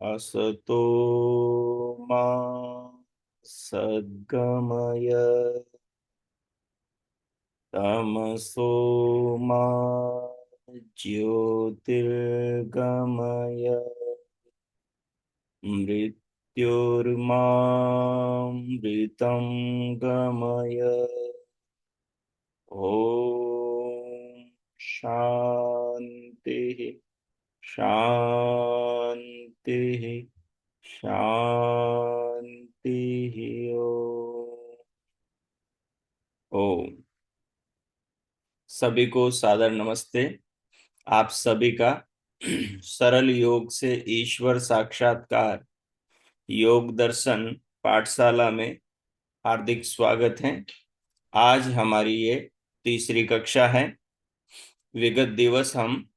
असतो मा सद्गमय तमसो मा ज्योतिर्गमय मृत्योर्मामृतं गमय। ओम शांति शांति शांति। ओम सभी को सादर नमस्ते। आप सभी का सरल योग से ईश्वर साक्षात्कार योग दर्शन पाठशाला में हार्दिक स्वागत है। आज हमारी ये तीसरी कक्षा है। विगत दिवस हम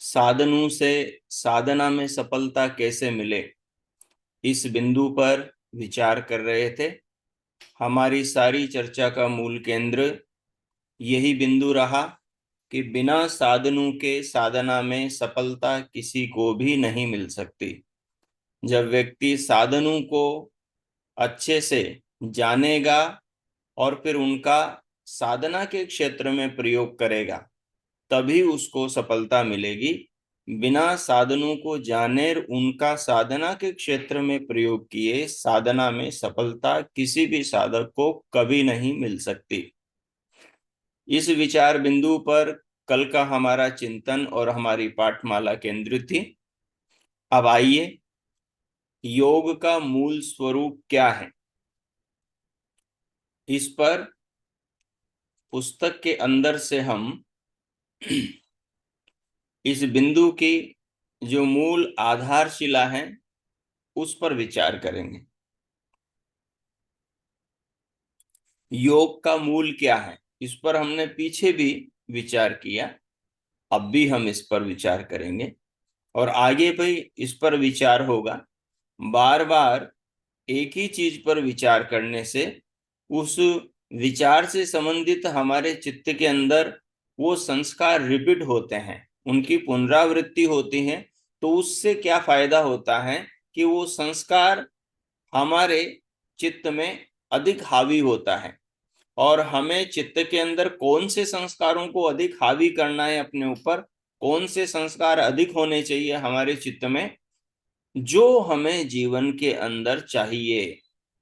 साधनों से साधना में सफलता कैसे मिले इस बिंदु पर विचार कर रहे थे। हमारी सारी चर्चा का मूल केंद्र यही बिंदु रहा कि बिना साधनों के साधना में सफलता किसी को भी नहीं मिल सकती। जब व्यक्ति साधनों को अच्छे से जानेगा और फिर उनका साधना के क्षेत्र में प्रयोग करेगा तभी उसको सफलता मिलेगी। बिना साधनों को जाने उनका साधना के क्षेत्र में प्रयोग किए साधना में सफलता किसी भी साधक को कभी नहीं मिल सकती। इस विचार बिंदु पर कल का हमारा चिंतन और हमारी पाठमाला केंद्रित थी। अब आइए, योग का मूल स्वरूप क्या है इस पर पुस्तक के अंदर से हम इस बिंदु की जो मूल आधारशिला है उस पर विचार करेंगे। योग का मूल क्या है इस पर हमने पीछे भी विचार किया, अब भी हम इस पर विचार करेंगे और आगे भी इस पर विचार होगा। बार बार एक ही चीज पर विचार करने से उस विचार से संबंधित हमारे चित्त के अंदर वो संस्कार रिपीट होते हैं, उनकी पुनरावृत्ति होती है। तो उससे क्या फायदा होता है कि वो संस्कार हमारे चित्त में अधिक हावी होता है और हमें चित्त के अंदर कौन से संस्कारों को अधिक हावी करना है अपने ऊपर, कौन से संस्कार अधिक होने चाहिए हमारे चित्त में, जो हमें जीवन के अंदर चाहिए।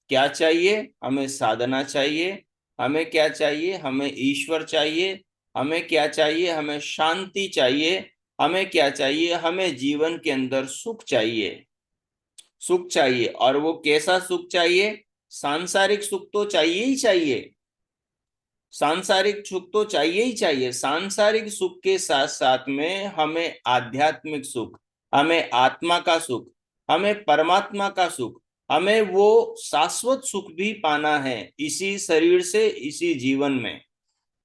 क्या चाहिए? हमें साधना चाहिए। हमें क्या चाहिए? हमें ईश्वर चाहिए। हमें क्या चाहिए? हमें शांति चाहिए। हमें क्या चाहिए? हमें जीवन के अंदर सुख चाहिए। सुख चाहिए, और वो कैसा सुख चाहिए? सांसारिक सुख तो चाहिए ही चाहिए। सांसारिक सुख तो चाहिए ही चाहिए। सांसारिक सुख के साथ साथ में हमें आध्यात्मिक सुख, हमें आत्मा का सुख, हमें परमात्मा का सुख, हमें वो शाश्वत सुख भी पाना है इसी शरीर से, इसी जीवन में।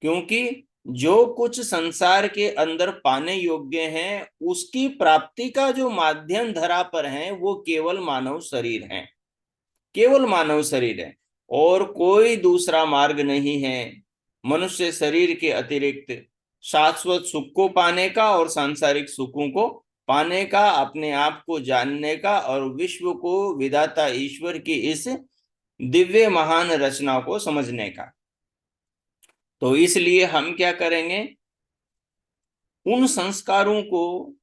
क्योंकि जो कुछ संसार के अंदर पाने योग्य है उसकी प्राप्ति का जो माध्यम धरा पर है वो केवल मानव शरीर है, केवल मानव शरीर है और कोई दूसरा मार्ग नहीं है मनुष्य शरीर के अतिरिक्त शाश्वत सुख को पाने का और सांसारिक सुखों को पाने का, अपने आप को जानने का और विश्व को विधाता ईश्वर की इस दिव्य महान रचना को समझने का। तो इसलिए हम क्या करेंगे, उन संस्कारों को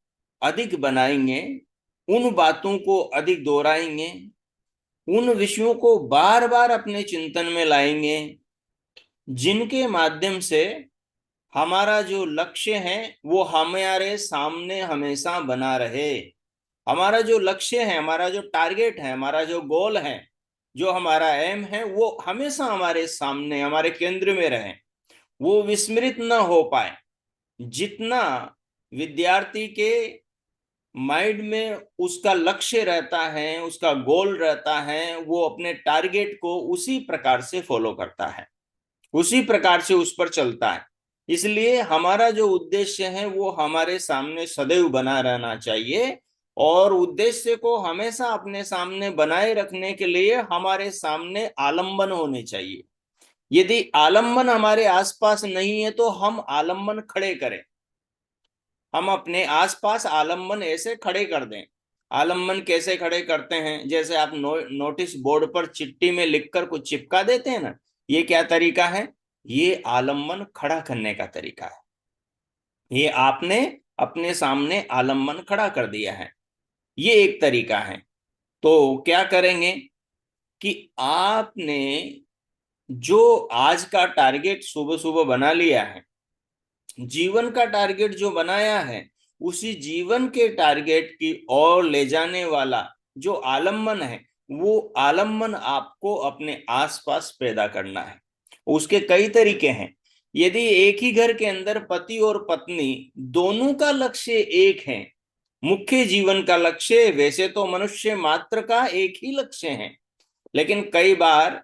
अधिक बनाएंगे, उन बातों को अधिक दोहराएंगे, उन विषयों को बार बार अपने चिंतन में लाएंगे जिनके माध्यम से हमारा जो लक्ष्य है वो हमारे सामने हमेशा बना रहे। हमारा जो लक्ष्य है, हमारा जो टारगेट है, हमारा जो गोल है, जो हमारा एम है वो हमेशा हमारे सामने, हमारे केंद्र में रहे, वो विस्मृत न हो पाए। जितना विद्यार्थी के माइंड में उसका लक्ष्य रहता है, उसका गोल रहता है, वो अपने टारगेट को उसी प्रकार से फॉलो करता है। उसी प्रकार से उस पर चलता है। इसलिए हमारा जो उद्देश्य है वो हमारे सामने सदैव बना रहना चाहिए, और उद्देश्य को हमेशा अपने सामने बनाए रखने के लिए हमारे सामने आलंबन होने चाहिए। यदि आलंबन हमारे आसपास नहीं है तो हम आलंबन खड़े करें, हम अपने आसपास आलंबन ऐसे खड़े कर दें। आलंबन कैसे खड़े करते हैं? जैसे आप नोटिस बोर्ड पर चिट्ठी में लिखकर कुछ चिपका देते हैं ना, ये क्या तरीका है? ये आलंबन खड़ा करने का तरीका है। ये आपने अपने सामने आलंबन खड़ा कर दिया है, ये एक तरीका है। तो क्या करेंगे कि आपने जो आज का टारगेट सुबह सुबह बना लिया है, जीवन का टारगेट जो बनाया है, उसी जीवन के टारगेट की ओर ले जाने वाला जो आलम्बन है, वो आलम्बन आपको अपने आसपास पैदा करना है। उसके कई तरीके हैं। यदि एक ही घर के अंदर पति और पत्नी दोनों का लक्ष्य एक है, मुख्य जीवन का लक्ष्य वैसे तो मनुष्य मात्र का एक ही लक्ष्य है, लेकिन कई बार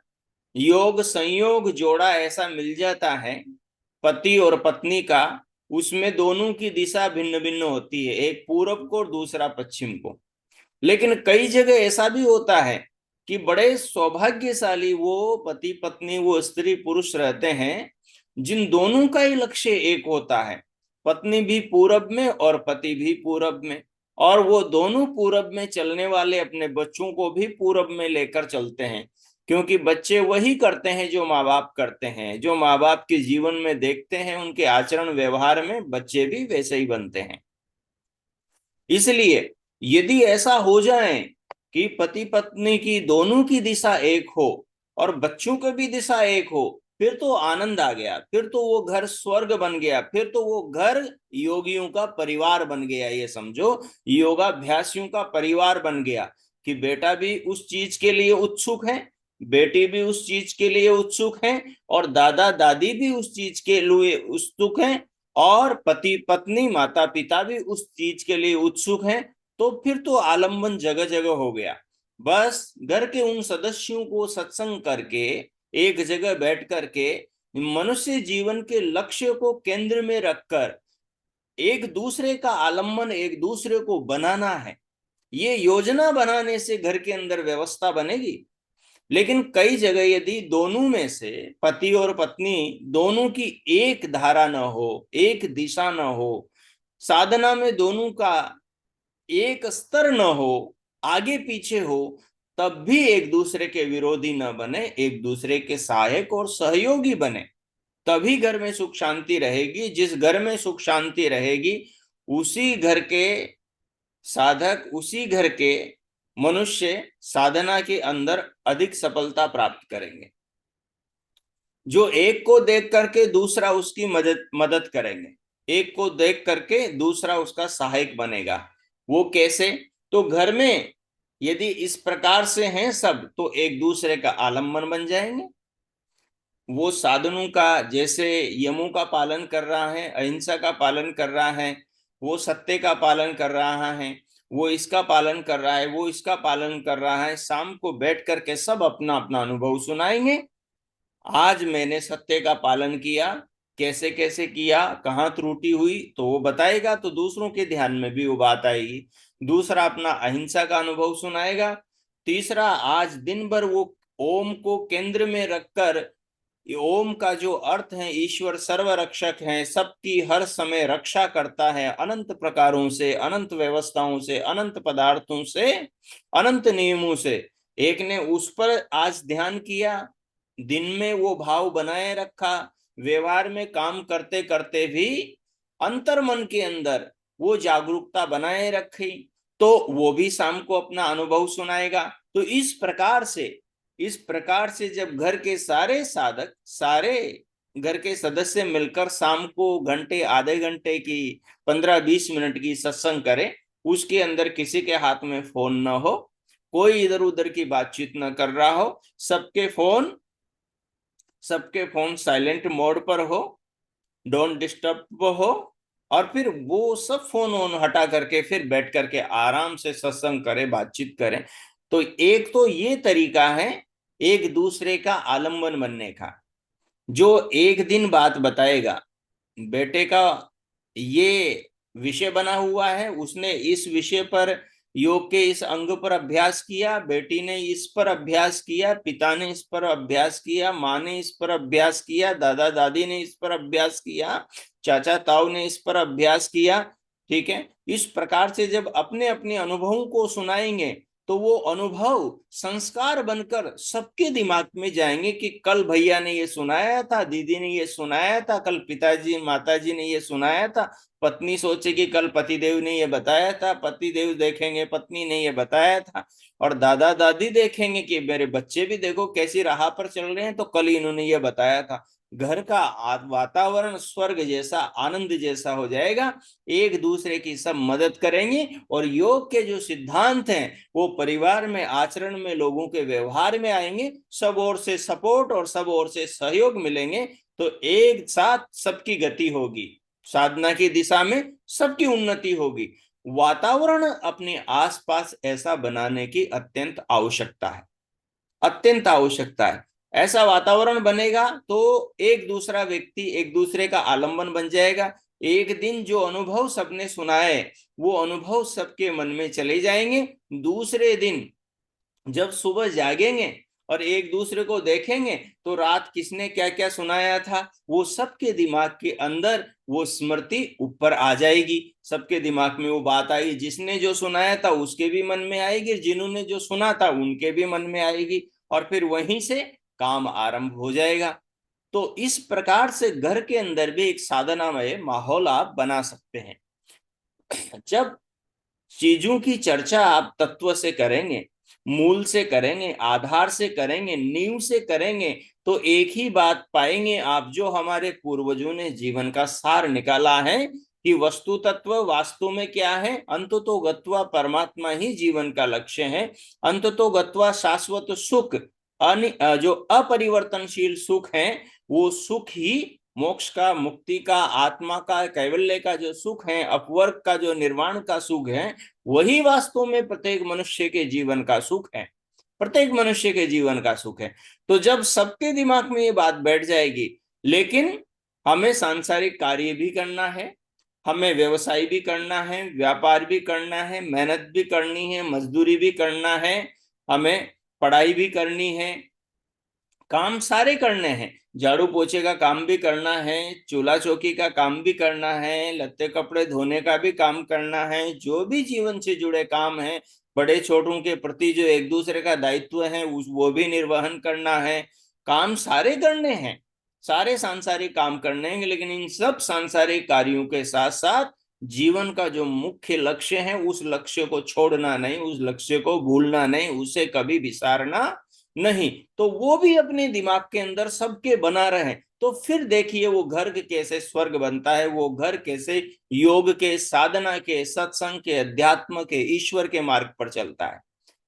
योग संयोग जोड़ा ऐसा मिल जाता है पति और पत्नी का, उसमें दोनों की दिशा भिन्न भिन्न होती है, एक पूरब को और दूसरा पश्चिम को। लेकिन कई जगह ऐसा भी होता है कि बड़े सौभाग्यशाली वो पति पत्नी, वो स्त्री पुरुष रहते हैं जिन दोनों का ही लक्ष्य एक होता है, पत्नी भी पूरब में और पति भी पूरब में, और वो दोनों पूरब में चलने वाले अपने बच्चों को भी पूरब में लेकर चलते हैं। क्योंकि बच्चे वही करते हैं जो माँ बाप करते हैं, जो माँ बाप के जीवन में देखते हैं, उनके आचरण व्यवहार में बच्चे भी वैसे ही बनते हैं। इसलिए यदि ऐसा हो जाए कि पति पत्नी की दोनों की दिशा एक हो और बच्चों की भी दिशा एक हो, फिर तो आनंद आ गया, फिर तो वो घर स्वर्ग बन गया, फिर तो वो घर योगियों का परिवार बन गया। ये समझो, योगाभ्यासियों का परिवार बन गया कि बेटा भी उस चीज के लिए उत्सुक है, बेटी भी उस चीज के लिए उत्सुक है, और दादा दादी भी उस चीज के लिए उत्सुक हैं, और पति पत्नी माता पिता भी उस चीज के लिए उत्सुक हैं। तो फिर तो आलम्बन जगह जगह हो गया। बस घर के उन सदस्यों को सत्संग करके एक जगह बैठ करके मनुष्य जीवन के लक्ष्य को केंद्र में रखकर एक दूसरे का आलम्बन, एक दूसरे को बनाना है। ये योजना बनाने से घर के अंदर व्यवस्था बनेगी। लेकिन कई जगह यदि दोनों में से पति और पत्नी दोनों की एक धारा न हो, एक दिशा न हो, साधना में दोनों का एक स्तर न हो, आगे पीछे हो, तब भी एक दूसरे के विरोधी न बने, एक दूसरे के सहायक और सहयोगी बने, तभी घर में सुख शांति रहेगी। जिस घर में सुख शांति रहेगी, उसी घर के साधक, उसी घर के मनुष्य साधना के अंदर अधिक सफलता प्राप्त करेंगे। जो एक को देख करके दूसरा उसकी मदद मदद करेंगे, एक को देख करके दूसरा उसका सहायक बनेगा। वो कैसे? तो घर में यदि इस प्रकार से हैं सब, तो एक दूसरे का आलम्बन बन जाएंगे। वो साधनों का, जैसे यमों का पालन कर रहा है, अहिंसा का पालन कर रहा है, वो सत्य का पालन कर रहा है, वो इसका पालन कर रहा है, वो इसका पालन कर रहा है, शाम को बैठ करके सब अपना अपना अनुभव सुनाएंगे। आज मैंने सत्य का पालन किया, कैसे कैसे किया, कहाँ त्रुटि हुई, तो वो बताएगा, तो दूसरों के ध्यान में भी वो बात आएगी। दूसरा अपना अहिंसा का अनुभव सुनाएगा। तीसरा आज दिन भर वो ओम को केंद्र में रखकर, ये ओम का जो अर्थ है, ईश्वर सर्व रक्षक है, सबकी हर समय रक्षा करता है, अनंत प्रकारों से, अनंत व्यवस्थाओं से, अनंत पदार्थों से, अनंत नियमों से। एक ने उस पर आज ध्यान किया, दिन में वो भाव बनाए रखा, व्यवहार में काम करते करते भी अंतर मन के अंदर वो जागरूकता बनाए रखी, तो वो भी शाम को अपना अनुभव सुनाएगा। तो इस प्रकार से जब घर के सारे साधक, सारे घर के सदस्य मिलकर शाम को घंटे, आधे घंटे की, 15-20 मिनट की सत्संग करें, उसके अंदर किसी के हाथ में फोन न हो, कोई इधर उधर की बातचीत न कर रहा हो, सबके फोन साइलेंट मोड पर हो, डोंट डिस्टर्ब हो, और फिर वो सब फोन ऑन हटा करके फिर बैठ करके आराम से सत्संग करें, बातचीत करें। तो एक तो ये तरीका है एक दूसरे का आलंबन बनने का। जो एक दिन बात बताएगा, बेटे का ये विषय बना हुआ है, उसने इस विषय पर, योग के इस अंग पर अभ्यास किया, बेटी ने इस पर अभ्यास किया, पिता ने इस पर अभ्यास किया, माँ ने इस पर अभ्यास किया, दादा दादी ने इस पर अभ्यास किया, चाचा ताऊ ने इस पर अभ्यास किया। ठीक है, इस प्रकार से जब अपने अपने अनुभवों को सुनाएंगे तो वो अनुभव संस्कार बनकर सबके दिमाग में जाएंगे कि कल भैया ने ये सुनाया था, दीदी ने ये सुनाया था, कल पिताजी माताजी ने ये सुनाया था, पत्नी सोचेगी कल पतिदेव ने ये बताया था, पतिदेव देखेंगे पत्नी ने ये बताया था, और दादा दादी देखेंगे कि मेरे बच्चे भी देखो कैसी राह पर चल रहे हैं, तो कल इन्होंने ये बताया था। घर का वातावरण स्वर्ग जैसा, आनंद जैसा हो जाएगा। एक दूसरे की सब मदद करेंगे, और योग के जो सिद्धांत हैं वो परिवार में, आचरण में, लोगों के व्यवहार में आएंगे। सब ओर से सपोर्ट और सब ओर से सहयोग मिलेंगे, तो एक साथ सबकी गति होगी, साधना की दिशा में सबकी उन्नति होगी। वातावरण अपने आसपास ऐसा बनाने की अत्यंत आवश्यकता है, अत्यंत आवश्यकता है। ऐसा वातावरण बनेगा तो एक दूसरा व्यक्ति एक दूसरे का आलंबन बन जाएगा। एक दिन जो अनुभव सबने सुनाए वो अनुभव सबके मन में चले जाएंगे। दूसरे दिन जब सुबह जागेंगे और एक दूसरे को देखेंगे तो रात किसने क्या क्या सुनाया था वो सबके दिमाग के अंदर वो स्मृति ऊपर आ जाएगी। सबके दिमाग में वो बात आएगी, जिसने जो सुनाया था उसके भी मन में आएगी, जिन्होंने जो सुना था उनके भी मन में आएगी, और फिर वहीं से काम आरंभ हो जाएगा। तो इस प्रकार से घर के अंदर भी एक साधनामय माहौल आप बना सकते हैं। जब चीजों की चर्चा आप तत्व से करेंगे, मूल से करेंगे, आधार से करेंगे, नींव से करेंगे, तो एक ही बात पाएंगे आप, जो हमारे पूर्वजों ने जीवन का सार निकाला है कि वस्तु तत्व वास्तु में क्या है, अंततो गत्वा परमात्मा ही जीवन का लक्ष्य है। अंततो गत्वा शाश्वत सुख, जो अपरिवर्तनशील सुख है, वो सुख ही मोक्ष का, मुक्ति का, आत्मा का, कैवल्य का जो सुख है, अपवर्ग का जो निर्वाण का सुख है, वही वास्तव में प्रत्येक मनुष्य के जीवन का सुख है, प्रत्येक मनुष्य के जीवन का सुख है। तो जब सबके दिमाग में ये बात बैठ जाएगी, लेकिन हमें सांसारिक कार्य भी करना है, हमें व्यवसाय भी करना है, व्यापार भी करना है, मेहनत भी करनी है, मजदूरी भी करना है, हमें पढ़ाई भी करनी है, काम सारे करने हैं, झाड़ू पोछे का काम भी करना है, चूल्हा चौकी का काम भी करना है, लत्ते कपड़े धोने का भी काम करना है, जो भी जीवन से जुड़े काम है, बड़े छोटों के प्रति जो एक दूसरे का दायित्व है उस वो भी निर्वहन करना है। काम सारे करने हैं, सारे सांसारिक काम करने हैं, लेकिन इन सब सांसारिक कार्यों के साथ साथ जीवन का जो मुख्य लक्ष्य है उस लक्ष्य को छोड़ना नहीं, उस लक्ष्य को भूलना नहीं, उसे कभी विसारना नहीं। तो वो भी अपने दिमाग के अंदर सबके बना रहे, तो फिर देखिए वो घर कैसे स्वर्ग बनता है, वो घर कैसे योग के, साधना के, सत्संग के, अध्यात्म के, ईश्वर के मार्ग पर चलता है,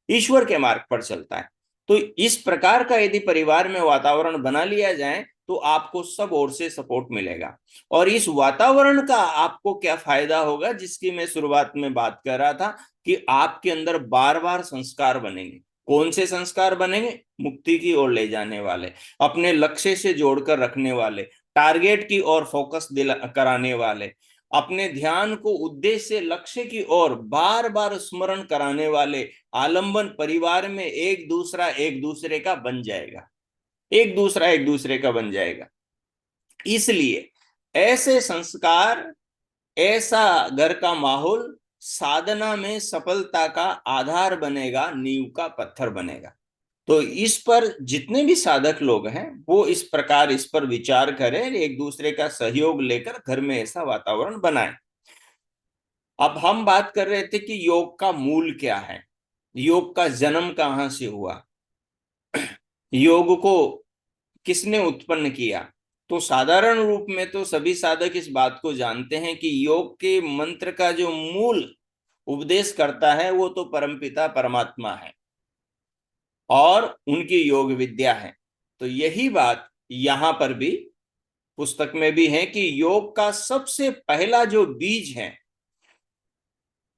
ईश्वर के मार्ग पर चलता है। तो इस प्रकार का यदि परिवार में वातावरण बना लिया जाए तो आपको सब ओर से सपोर्ट मिलेगा। और इस वातावरण का आपको क्या फायदा होगा, जिसकी मैं शुरुआत में बात कर रहा था, कि आपके अंदर बार बार संस्कार बनेंगे। कौन से संस्कार बनेंगे? मुक्ति की ओर ले जाने वाले, अपने लक्ष्य से जोड़कर रखने वाले, टारगेट की ओर फोकस दिला कराने वाले, अपने ध्यान को उद्देश्य लक्ष्य की ओर बार बार स्मरण कराने वाले। आलंबन परिवार में एक दूसरे का बन जाएगा, एक दूसरा एक दूसरे का बन जाएगा। इसलिए ऐसे संस्कार, ऐसा घर का माहौल साधना में सफलता का आधार बनेगा, नींव का पत्थर बनेगा। तो इस पर जितने भी साधक लोग हैं वो इस प्रकार इस पर विचार करें, एक दूसरे का सहयोग लेकर घर में ऐसा वातावरण बनाएं। अब हम बात कर रहे थे कि योग का मूल क्या है, योग का जन्म कहाँ से हुआ, योग को किसने उत्पन्न किया। तो साधारण रूप में तो सभी साधक इस बात को जानते हैं कि योग के मंत्र का जो मूल उपदेश करता है वो तो परमपिता परमात्मा है और उनकी योग विद्या है। तो यही बात यहां पर भी पुस्तक में भी है कि योग का सबसे पहला जो बीज है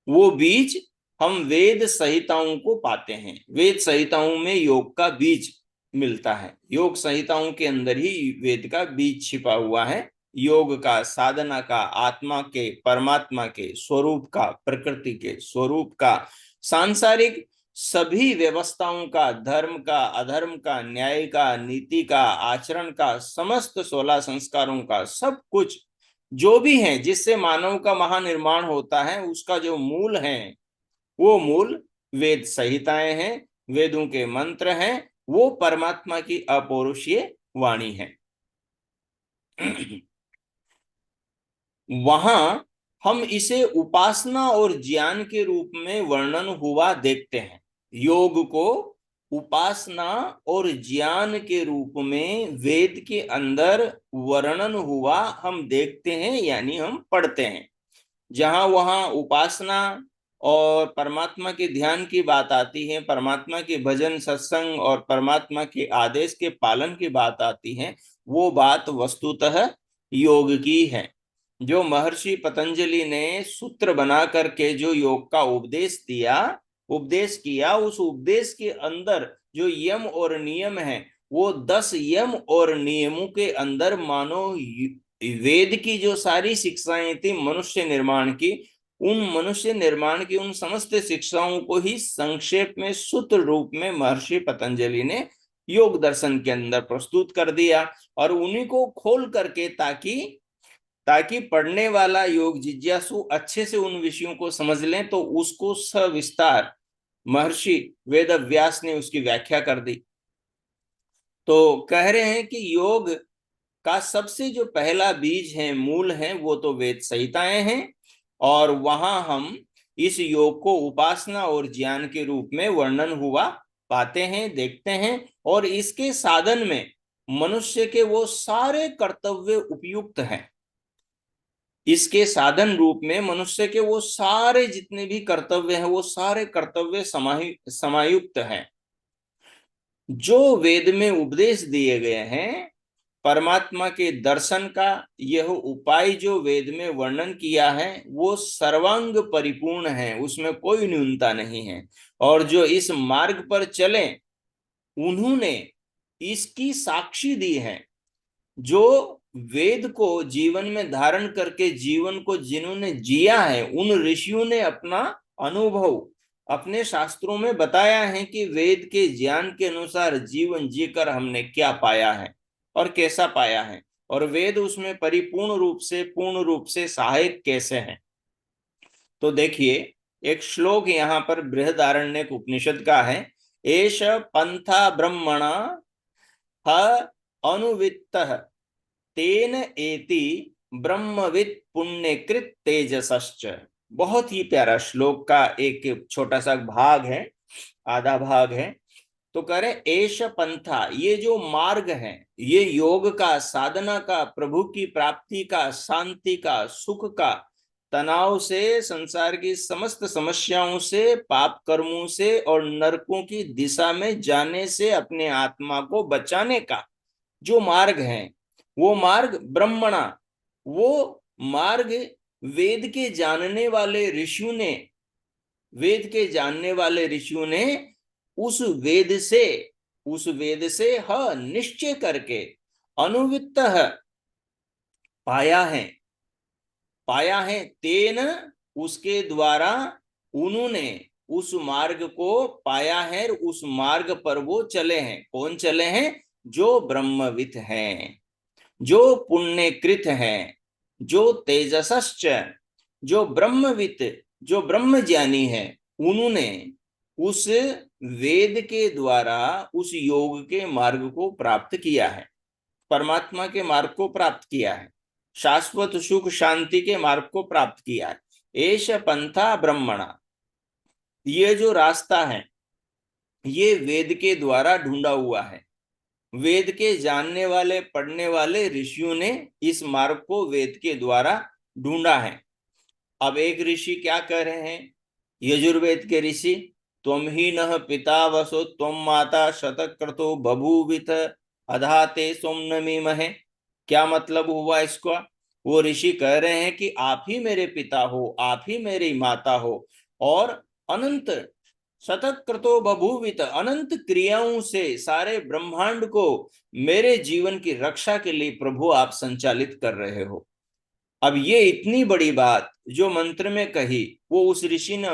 वो बीज हम वेद संहिताओं को पाते हैं। वेद संहिताओं में योग का बीज मिलता है। योग संहिताओं के अंदर ही वेद का बीज छिपा हुआ है। योग का, साधना का, आत्मा के, परमात्मा के स्वरूप का, प्रकृति के स्वरूप का, सांसारिक सभी व्यवस्थाओं का, धर्म का, अधर्म का, न्याय का, नीति का, आचरण का, समस्त 16 संस्कारों का, सब कुछ जो भी है जिससे मानव का महानिर्माण होता है, उसका जो मूल है वो मूल वेद संहिताएं हैं, वेदों के मंत्र हैं, वो परमात्मा की अपौरुषीय वाणी है। वहां हम इसे उपासना और ज्ञान के रूप में वर्णन हुआ देखते हैं। योग को उपासना और ज्ञान के रूप में वेद के अंदर वर्णन हुआ हम देखते हैं, यानी हम पढ़ते हैं। जहां वहां उपासना और परमात्मा के ध्यान की बात आती है, परमात्मा के भजन सत्संग और परमात्मा के आदेश के पालन की बात आती है, वो बात वस्तुतः योग की है। जो महर्षि पतंजलि ने सूत्र बना करके जो योग का उपदेश किया, उस उपदेश के अंदर जो यम और नियम है, वो 10 यम और नियमों के अंदर मानो वेद की जो सारी शिक्षाएं थी मनुष्य निर्माण की, उन मनुष्य निर्माण की उन समस्त शिक्षाओं को ही संक्षेप में सूत्र रूप में महर्षि पतंजलि ने योग दर्शन के अंदर प्रस्तुत कर दिया। और उन्हीं को खोल करके ताकि पढ़ने वाला योग जिज्ञासु अच्छे से उन विषयों को समझ लें, तो उसको सविस्तार महर्षि वेद व्यास ने उसकी व्याख्या कर दी। तो कह रहे हैं कि योग का सबसे जो पहला बीज है, मूल है, वो तो वेद संहिताएं हैं। और वहां हम इस योग को उपासना और ज्ञान के रूप में वर्णन हुआ पाते हैं, देखते हैं। और इसके साधन में मनुष्य के वो सारे कर्तव्य उपयुक्त हैं। इसके साधन रूप में मनुष्य के वो सारे जितने भी कर्तव्य हैं, वो सारे कर्तव्य समायुक्त हैं। जो वेद में उपदेश दिए गए हैं, परमात्मा के दर्शन का यह उपाय जो वेद में वर्णन किया है, वो सर्वांग परिपूर्ण है, उसमें कोई न्यूनता नहीं है। और जो इस मार्ग पर चले, उन्होंने इसकी साक्षी दी है। जो वेद को जीवन में धारण करके जीवन को जिन्होंने जिया है, उन ऋषियों ने अपना अनुभव अपने शास्त्रों में बताया है कि वेद के ज्ञान के अनुसार जीवन जीकर हमने क्या पाया है और कैसा पाया है, और वेद उसमें पूर्ण रूप से सहायक कैसे हैं। तो देखिए, एक श्लोक यहाँ पर बृहदारण्यक उपनिषद का है। एष पंथा ब्रह्मणा ह अनुवित्तः तेन एति ब्रह्मविद पुण्यकृत तेजसश्च। बहुत ही प्यारा श्लोक का एक छोटा सा भाग है, आधा भाग है। तो कह रहे एष पंथा, ये जो मार्ग है, ये योग का, साधना का, प्रभु की प्राप्ति का, शांति का, सुख का, तनाव से, संसार की समस्त समस्याओं से, पाप कर्मों से और नरकों की दिशा में जाने से अपने आत्मा को बचाने का जो मार्ग है, वो मार्ग ब्रह्मणा, वो मार्ग वेद के जानने वाले ऋषियों ने वेद के जानने वाले ऋषियों ने उस वेद से ह निश्चय करके अनुवित्त पाया है तेन, उसके द्वारा उन्होंने उस मार्ग को पाया है, उस मार्ग पर वो चले हैं। कौन चले हैं? जो ब्रह्मविद हैं, जो पुण्यकृत हैं, जो तेजसश्च, जो ब्रह्मविद, जो ब्रह्म ज्ञानी है, उन्होंने उस वेद के द्वारा उस योग के मार्ग को प्राप्त किया है, परमात्मा के मार्ग को प्राप्त किया है, शाश्वत सुख शांति के मार्ग को प्राप्त किया है। एष पंथा ब्रह्मणा, ये जो रास्ता है, ये वेद के द्वारा ढूंढा हुआ है। वेद के जानने वाले, पढ़ने वाले ऋषियों ने इस मार्ग को वेद के द्वारा ढूंढा है। अब एक ऋषि क्या कह रहे हैं? यजुर्वेद के ऋषि, त्वम ही नः पिता वसो त्वम माता शतक्रतो बभूवित अधाते सोमनमीमहे। क्या मतलब हुआ इसका? वो ऋषि कह रहे हैं कि आप ही मेरे पिता हो, आप ही मेरी माता हो, और अनंत शतक कृतो बभूवित, अनंत क्रियाओं से सारे ब्रह्मांड को मेरे जीवन की रक्षा के लिए प्रभु आप संचालित कर रहे हो। अब ये इतनी बड़ी बात जो मंत्र में कही, वो उस ऋषि ने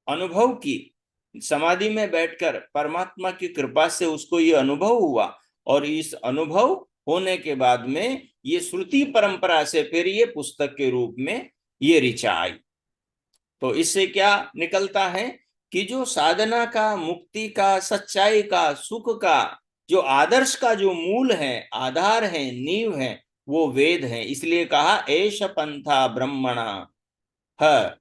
अनुभव की समाधि में बैठकर परमात्मा की कृपा से उसको ये अनुभव हुआ। और इस अनुभव होने के बाद में ये श्रुति परंपरा से फिर ये पुस्तक के रूप में ये ऋचा आई। तो इससे क्या निकलता है कि जो साधना का, मुक्ति का, सच्चाई का, सुख का, जो आदर्श का जो मूल है, आधार है, नींव है, वो वेद है। इसलिए कहा एष पंथा ब्रह्मणा है।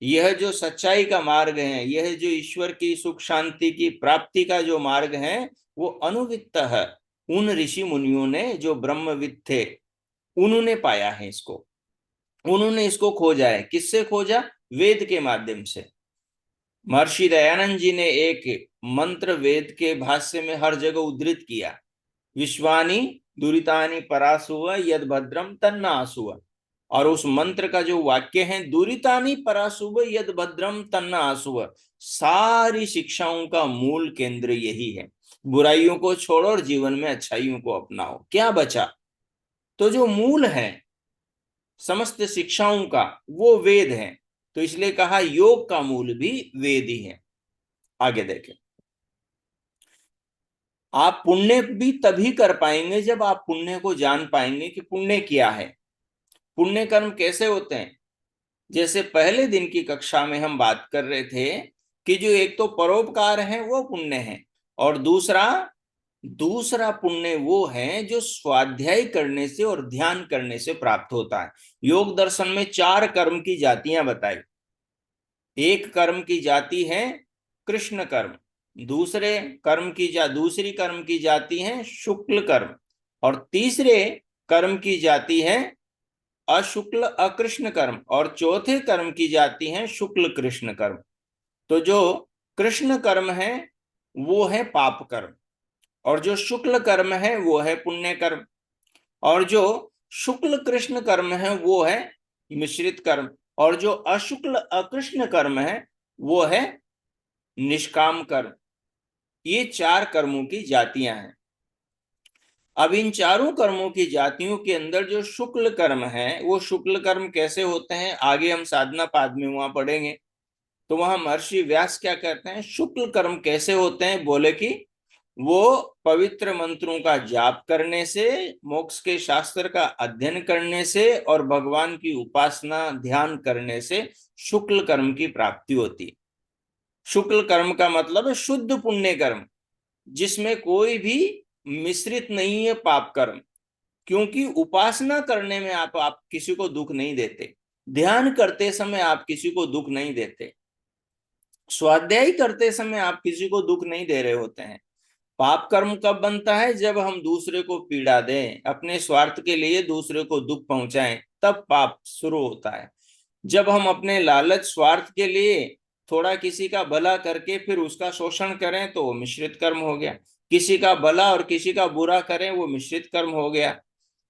यह जो सच्चाई का मार्ग है, यह जो ईश्वर की सुख शांति की प्राप्ति का जो मार्ग है, वो अनुवित्त है। उन ऋषि मुनियों ने जो ब्रह्मविद थे, उन्होंने पाया है इसको, उन्होंने इसको खोजा है। किससे खोजा? वेद के माध्यम से। महर्षि दयानंद जी ने एक मंत्र वेद के भाष्य में हर जगह उद्धृत किया, विश्वानि दुरितानि परासुव यद भद्रम तन्ना आसुव। और उस मंत्र का जो वाक्य है, दुरितानि परासुव यद भद्रम तन्ना आसुव, सारी शिक्षाओं का मूल केंद्र यही है। बुराइयों को छोड़ो और जीवन में अच्छाइयों को अपनाओ। क्या बचा? तो जो मूल है समस्त शिक्षाओं का, वो वेद है। तो इसलिए कहा योग का मूल भी वेद ही है। आगे देखें, आप पुण्य भी तभी कर पाएंगे जब आप पुण्य को जान पाएंगे कि पुण्य क्या है, पुण्य कर्म कैसे होते हैं। जैसे पहले दिन की कक्षा में हम बात कर रहे थे कि जो एक तो परोपकार है वो पुण्य है, और दूसरा दूसरा पुण्य वो है जो स्वाध्याय करने से और ध्यान करने से प्राप्त होता है। योग दर्शन में 4 कर्म की जातियां बताई। एक कर्म की जाति है कृष्ण कर्म, दूसरी कर्म की जाति है शुक्ल कर्म, और तीसरे कर्म की जाति है अशुक्ल अकृष्ण कर्म, और चौथे कर्म की जाति है शुक्ल कृष्ण कर्म। तो जो कृष्ण कर्म है वो है पाप कर्म, और जो शुक्ल कर्म है वो है पुण्य कर्म, और जो शुक्ल कृष्ण कर्म है वो है मिश्रित कर्म, और जो अशुक्ल अकृष्ण कर्म है वो है निष्काम कर्म। ये 4 कर्मों की जातियां हैं। अब इन चारों कर्मों की जातियों के अंदर जो शुक्ल कर्म है, वो शुक्ल कर्म कैसे होते हैं आगे हम साधना पाद में वहां पढ़ेंगे। तो वहां महर्षि व्यास क्या कहते हैं, शुक्ल कर्म कैसे होते हैं? बोले कि वो पवित्र मंत्रों का जाप करने से, मोक्ष के शास्त्र का अध्ययन करने से और भगवान की उपासना ध्यान करने से शुक्ल कर्म की प्राप्ति होती। शुक्ल कर्म का मतलब है शुद्ध पुण्य कर्म, जिसमें कोई भी मिश्रित नहीं है पाप कर्म। क्योंकि उपासना करने में आप किसी को दुख नहीं देते, ध्यान करते समय आप किसी को दुख नहीं देते, स्वाध्याय करते समय आप किसी को दुख नहीं दे रहे होते हैं। पाप कर्म कब बनता है? जब हम दूसरे को पीड़ा दें, अपने स्वार्थ के लिए दूसरे को दुख पहुंचाएं, तब पाप शुरू होता है। जब हम अपने लालच स्वार्थ के लिए थोड़ा किसी का भला करके फिर उसका शोषण करें तो वो मिश्रित कर्म हो गया। किसी का भला और किसी का बुरा करें, वो मिश्रित कर्म हो गया।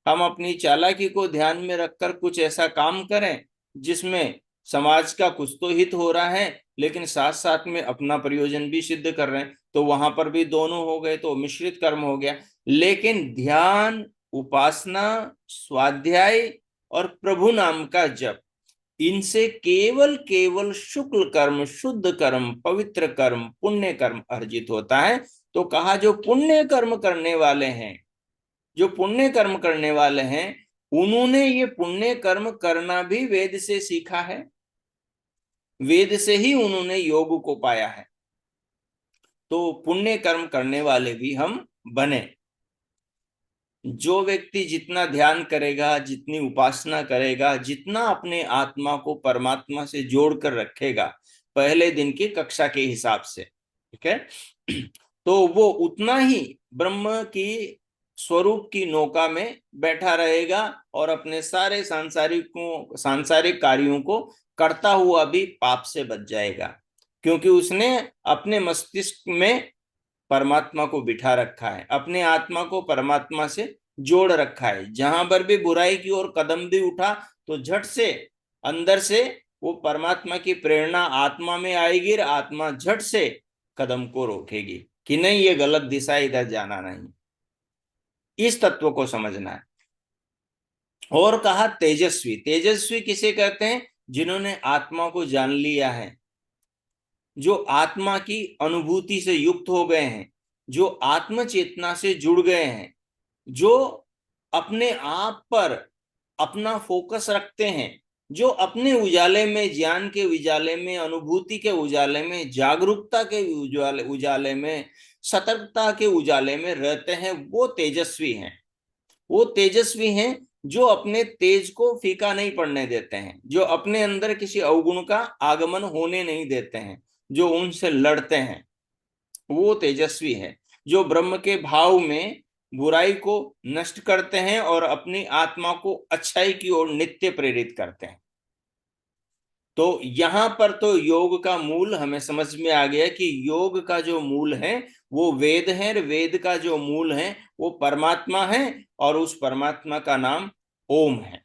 हम अपनी चालाकी को ध्यान में रखकर कुछ ऐसा काम करें जिसमें समाज का कुछ तो हित हो रहा है, लेकिन साथ साथ में अपना प्रयोजन भी सिद्ध कर रहे हैं, तो वहां पर भी दोनों हो गए, तो मिश्रित कर्म हो गया। लेकिन ध्यान, उपासना, स्वाध्याय और प्रभु नाम का जप, इनसे केवल केवल शुक्ल कर्म, शुद्ध कर्म, पवित्र कर्म, पुण्य कर्म अर्जित होता है। तो कहा जो पुण्य कर्म करने वाले हैं, जो पुण्य कर्म करने वाले हैं, उन्होंने ये पुण्य कर्म करना भी वेद से सीखा है, वेद से ही उन्होंने योग को पाया है। तो पुण्य कर्म करने वाले भी हम बने। जो व्यक्ति जितना ध्यान करेगा, जितनी उपासना करेगा, जितना अपने आत्मा को परमात्मा से जोड़कर रखेगा पहले दिन की कक्षा के हिसाब से, ठीक है, तो वो उतना ही ब्रह्म की स्वरूप की नौका में बैठा रहेगा और अपने सारे सांसारिक कार्यों को करता हुआ भी पाप से बच जाएगा, क्योंकि उसने अपने मस्तिष्क में परमात्मा को बिठा रखा है, अपने आत्मा को परमात्मा से जोड़ रखा है। जहां पर भी बुराई की ओर कदम भी उठा तो झट से अंदर से वो परमात्मा की प्रेरणा आत्मा में आएगी और आत्मा झट से कदम को रोकेगी कि नहीं, ये गलत दिशा, इधर जाना नहीं। इस तत्व को समझना है। और कहा तेजस्वी। तेजस्वी किसे कहते हैं? जिन्होंने आत्मा को जान लिया है, जो आत्मा की अनुभूति से युक्त हो गए हैं, जो आत्म चेतना से जुड़ गए हैं, जो अपने आप पर अपना फोकस रखते हैं, जो अपने उजाले में, ज्ञान के उजाले में, अनुभूति के उजाले में, जागरूकता के उजाले उजाले में, सतर्कता के उजाले में रहते हैं, वो तेजस्वी हैं। वो तेजस्वी हैं जो अपने तेज को फीका नहीं पड़ने देते हैं, जो अपने अंदर किसी अवगुण का आगमन होने नहीं देते हैं, जो उनसे लड़ते हैं। वो तेजस्वी है जो ब्रह्म के भाव में बुराई को नष्ट करते हैं और अपनी आत्मा को अच्छाई की ओर नित्य प्रेरित करते हैं। तो यहां पर तो योग का मूल हमें समझ में आ गया कि योग का जो मूल है वो वेद है, और वेद का जो मूल है वो परमात्मा है, और उस परमात्मा का नाम ओम है।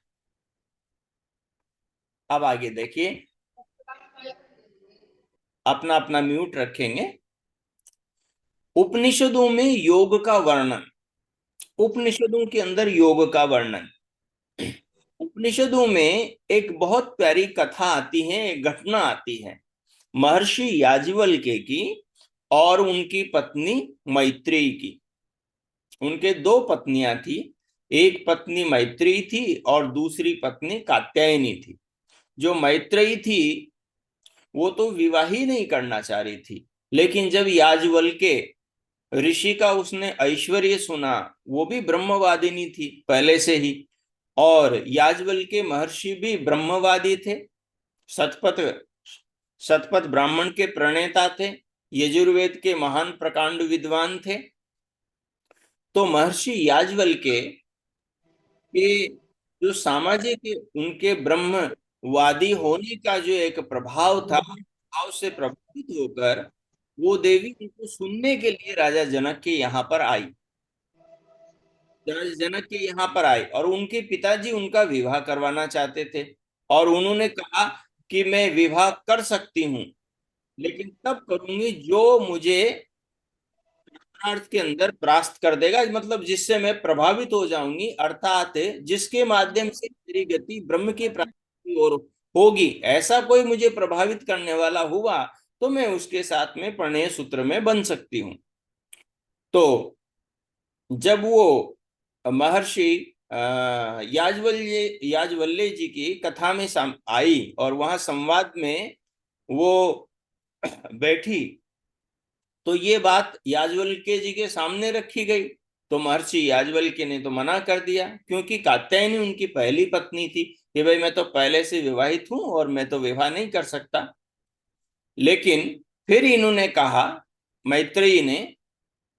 अब आगे देखिए, अपना अपना म्यूट रखेंगे। उपनिषदों में योग का वर्णन, उपनिषदों के अंदर योग का वर्णन, उपनिषदों में एक बहुत प्यारी कथा आती है, एक घटना आती है महर्षि याज्ञवल्क्य की और उनकी पत्नी मैत्रेयी की। उनके दो पत्नियां थी, एक पत्नी मैत्रेयी थी और दूसरी पत्नी कात्यायनी थी। जो मैत्रेयी थी वो तो विवाह ही नहीं करना चाह रही थी, लेकिन जब याज्ञवल्क्य ऋषि का उसने ऐश्वर्य सुना, वो भी ब्रह्मवादिनी थी पहले से ही, और याज्ञवल्क्य महर्षि भी ब्रह्मवादी थे, शतपथ शतपथ ब्राह्मण के प्रणेता थे, यजुर्वेद के महान प्रकांड विद्वान थे। तो महर्षि याज्ञवल्क्य के जो सामाजिक, उनके ब्रह्मवादी होने का जो एक प्रभाव था, भाव से प्रभावित होकर वो देवी उनको सुनने के लिए राजा जनक के यहाँ पर आई। राजा जनक के यहाँ पर आए और उनके पिताजी उनका विवाह करवाना चाहते थे, और उन्होंने कहा कि मैं विवाह कर सकती हूँ, लेकिन तब करूंगी जो मुझे अर्थ के अंदर परास्त कर देगा, मतलब जिससे मैं प्रभावित हो जाऊंगी, अर्थात जिसके माध्यम से मेरी गति ब्रह्म की प्राप्ति की ओर होगी, ऐसा कोई मुझे प्रभावित करने वाला हुआ तो मैं उसके साथ में प्रणय सूत्र में बन सकती हूँ। तो जब वो महर्षि याज्ञवल्क्य जी की कथा में आई और वहां संवाद में वो बैठी, तो ये बात याज्ञवल्क्य जी के सामने रखी गई। तो महर्षि याज्ञवल्क्य ने तो मना कर दिया, क्योंकि कात्यायनी उनकी पहली पत्नी थी कि भाई मैं तो पहले से विवाहित हूं और मैं तो विवाह नहीं कर सकता। लेकिन फिर इन्होंने कहा, मैत्रेयी ने,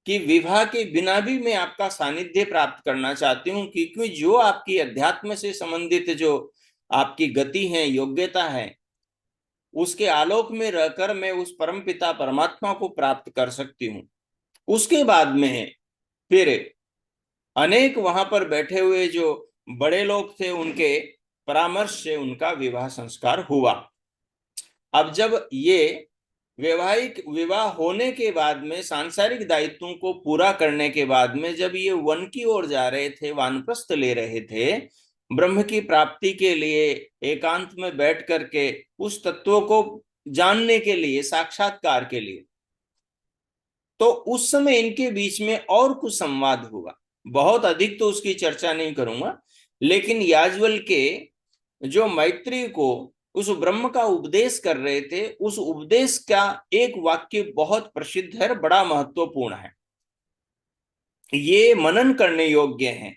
कि विवाह के बिना भी मैं आपका सानिध्य प्राप्त करना चाहती हूँ, क्योंकि जो आपकी अध्यात्म से संबंधित जो आपकी गति है, योग्यता है, उसके आलोक में रहकर मैं उस परम पिता परमात्मा को प्राप्त कर सकती हूँ। उसके बाद में फिर अनेक वहां पर बैठे हुए जो बड़े लोग थे, उनके परामर्श से उनका विवाह संस्कार हुआ। अब जब ये वैवाहिक विवाह होने के बाद में, सांसारिक दायित्वों को पूरा करने के बाद में, जब ये वन की ओर जा रहे थे, वानप्रस्थ ले रहे थे ब्रह्म की प्राप्ति के लिए, एकांत में बैठ करके उस तत्व को जानने के लिए, साक्षात्कार के लिए, तो उस समय इनके बीच में और कुछ संवाद हुआ। बहुत अधिक तो उसकी चर्चा नहीं करूंगा, लेकिन याज्ञवल्क्य जो मैत्री को उस ब्रह्म का उपदेश कर रहे थे, उस उपदेश का एक वाक्य बहुत प्रसिद्ध है, बड़ा महत्वपूर्ण है, ये मनन करने योग्य है।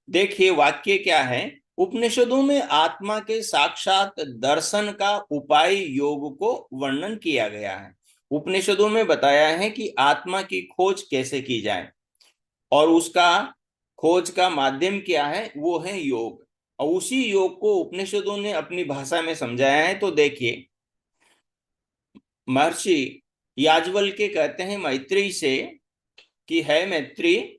देखिए वाक्य क्या है। उपनिषदों में आत्मा के साक्षात दर्शन का उपाय योग को वर्णन किया गया है। उपनिषदों में बताया है कि आत्मा की खोज कैसे की जाए, और उसका खोज का माध्यम क्या है, वो है योग। और उसी योग को उपनिषदों ने अपनी भाषा में समझाया है। तो देखिए, महर्षि याज्ञवल्क्य कहते हैं मैत्रेयी से कि है मैत्री,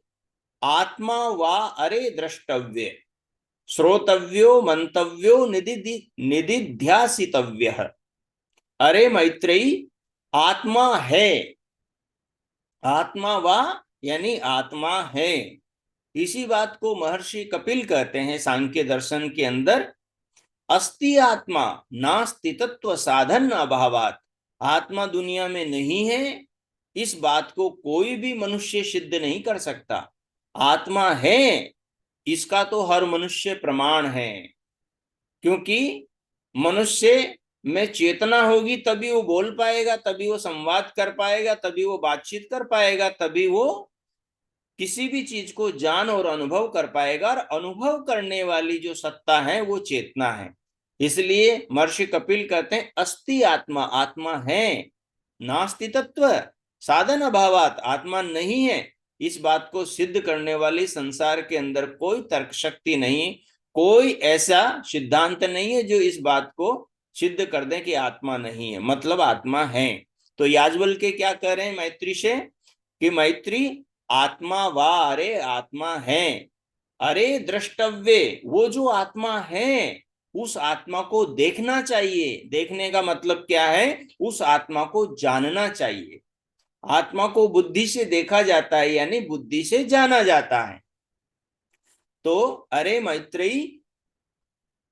आत्मा वा अरे द्रष्टव्य, श्रोतव्यो मंतव्यो निदिध्यासितव्य। अरे मैत्रेयी, आत्मा है, आत्मा वा यानी आत्मा है। इसी बात को महर्षि कपिल कहते हैं सांख्य दर्शन के अंदर, अस्ति आत्मा नास्ति तत्व साधन अभावात। आत्मा दुनिया में नहीं है, इस बात को कोई भी मनुष्य सिद्ध नहीं कर सकता। आत्मा है, इसका तो हर मनुष्य प्रमाण है, क्योंकि मनुष्य में चेतना होगी तभी वो बोल पाएगा, तभी वो संवाद कर पाएगा, तभी वो बातचीत कर पाएगा, तभी वो किसी भी चीज को जान और अनुभव कर पाएगा। और अनुभव करने वाली जो सत्ता है वो चेतना है। इसलिए महर्षि कपिल कहते हैं अस्ति आत्मा, आत्मा है, नास्ति तत्व साधन अभावात, आत्मा नहीं है। इस बात को सिद्ध करने वाली संसार के अंदर कोई तर्क शक्ति नहीं, कोई ऐसा सिद्धांत नहीं है जो इस बात को सिद्ध कर दे कि आत्मा नहीं है, मतलब आत्मा है। तो याज्ञवल्क्य क्या कह रहे हैं मैत्री से कि मैत्री, आत्मा वा अरे आत्मा है, अरे द्रष्टव्य, वो जो आत्मा है उस आत्मा को देखना चाहिए। देखने का मतलब क्या है, उस आत्मा को जानना चाहिए। आत्मा को बुद्धि से देखा जाता है यानी बुद्धि से जाना जाता है। तो अरे मैत्रेयी,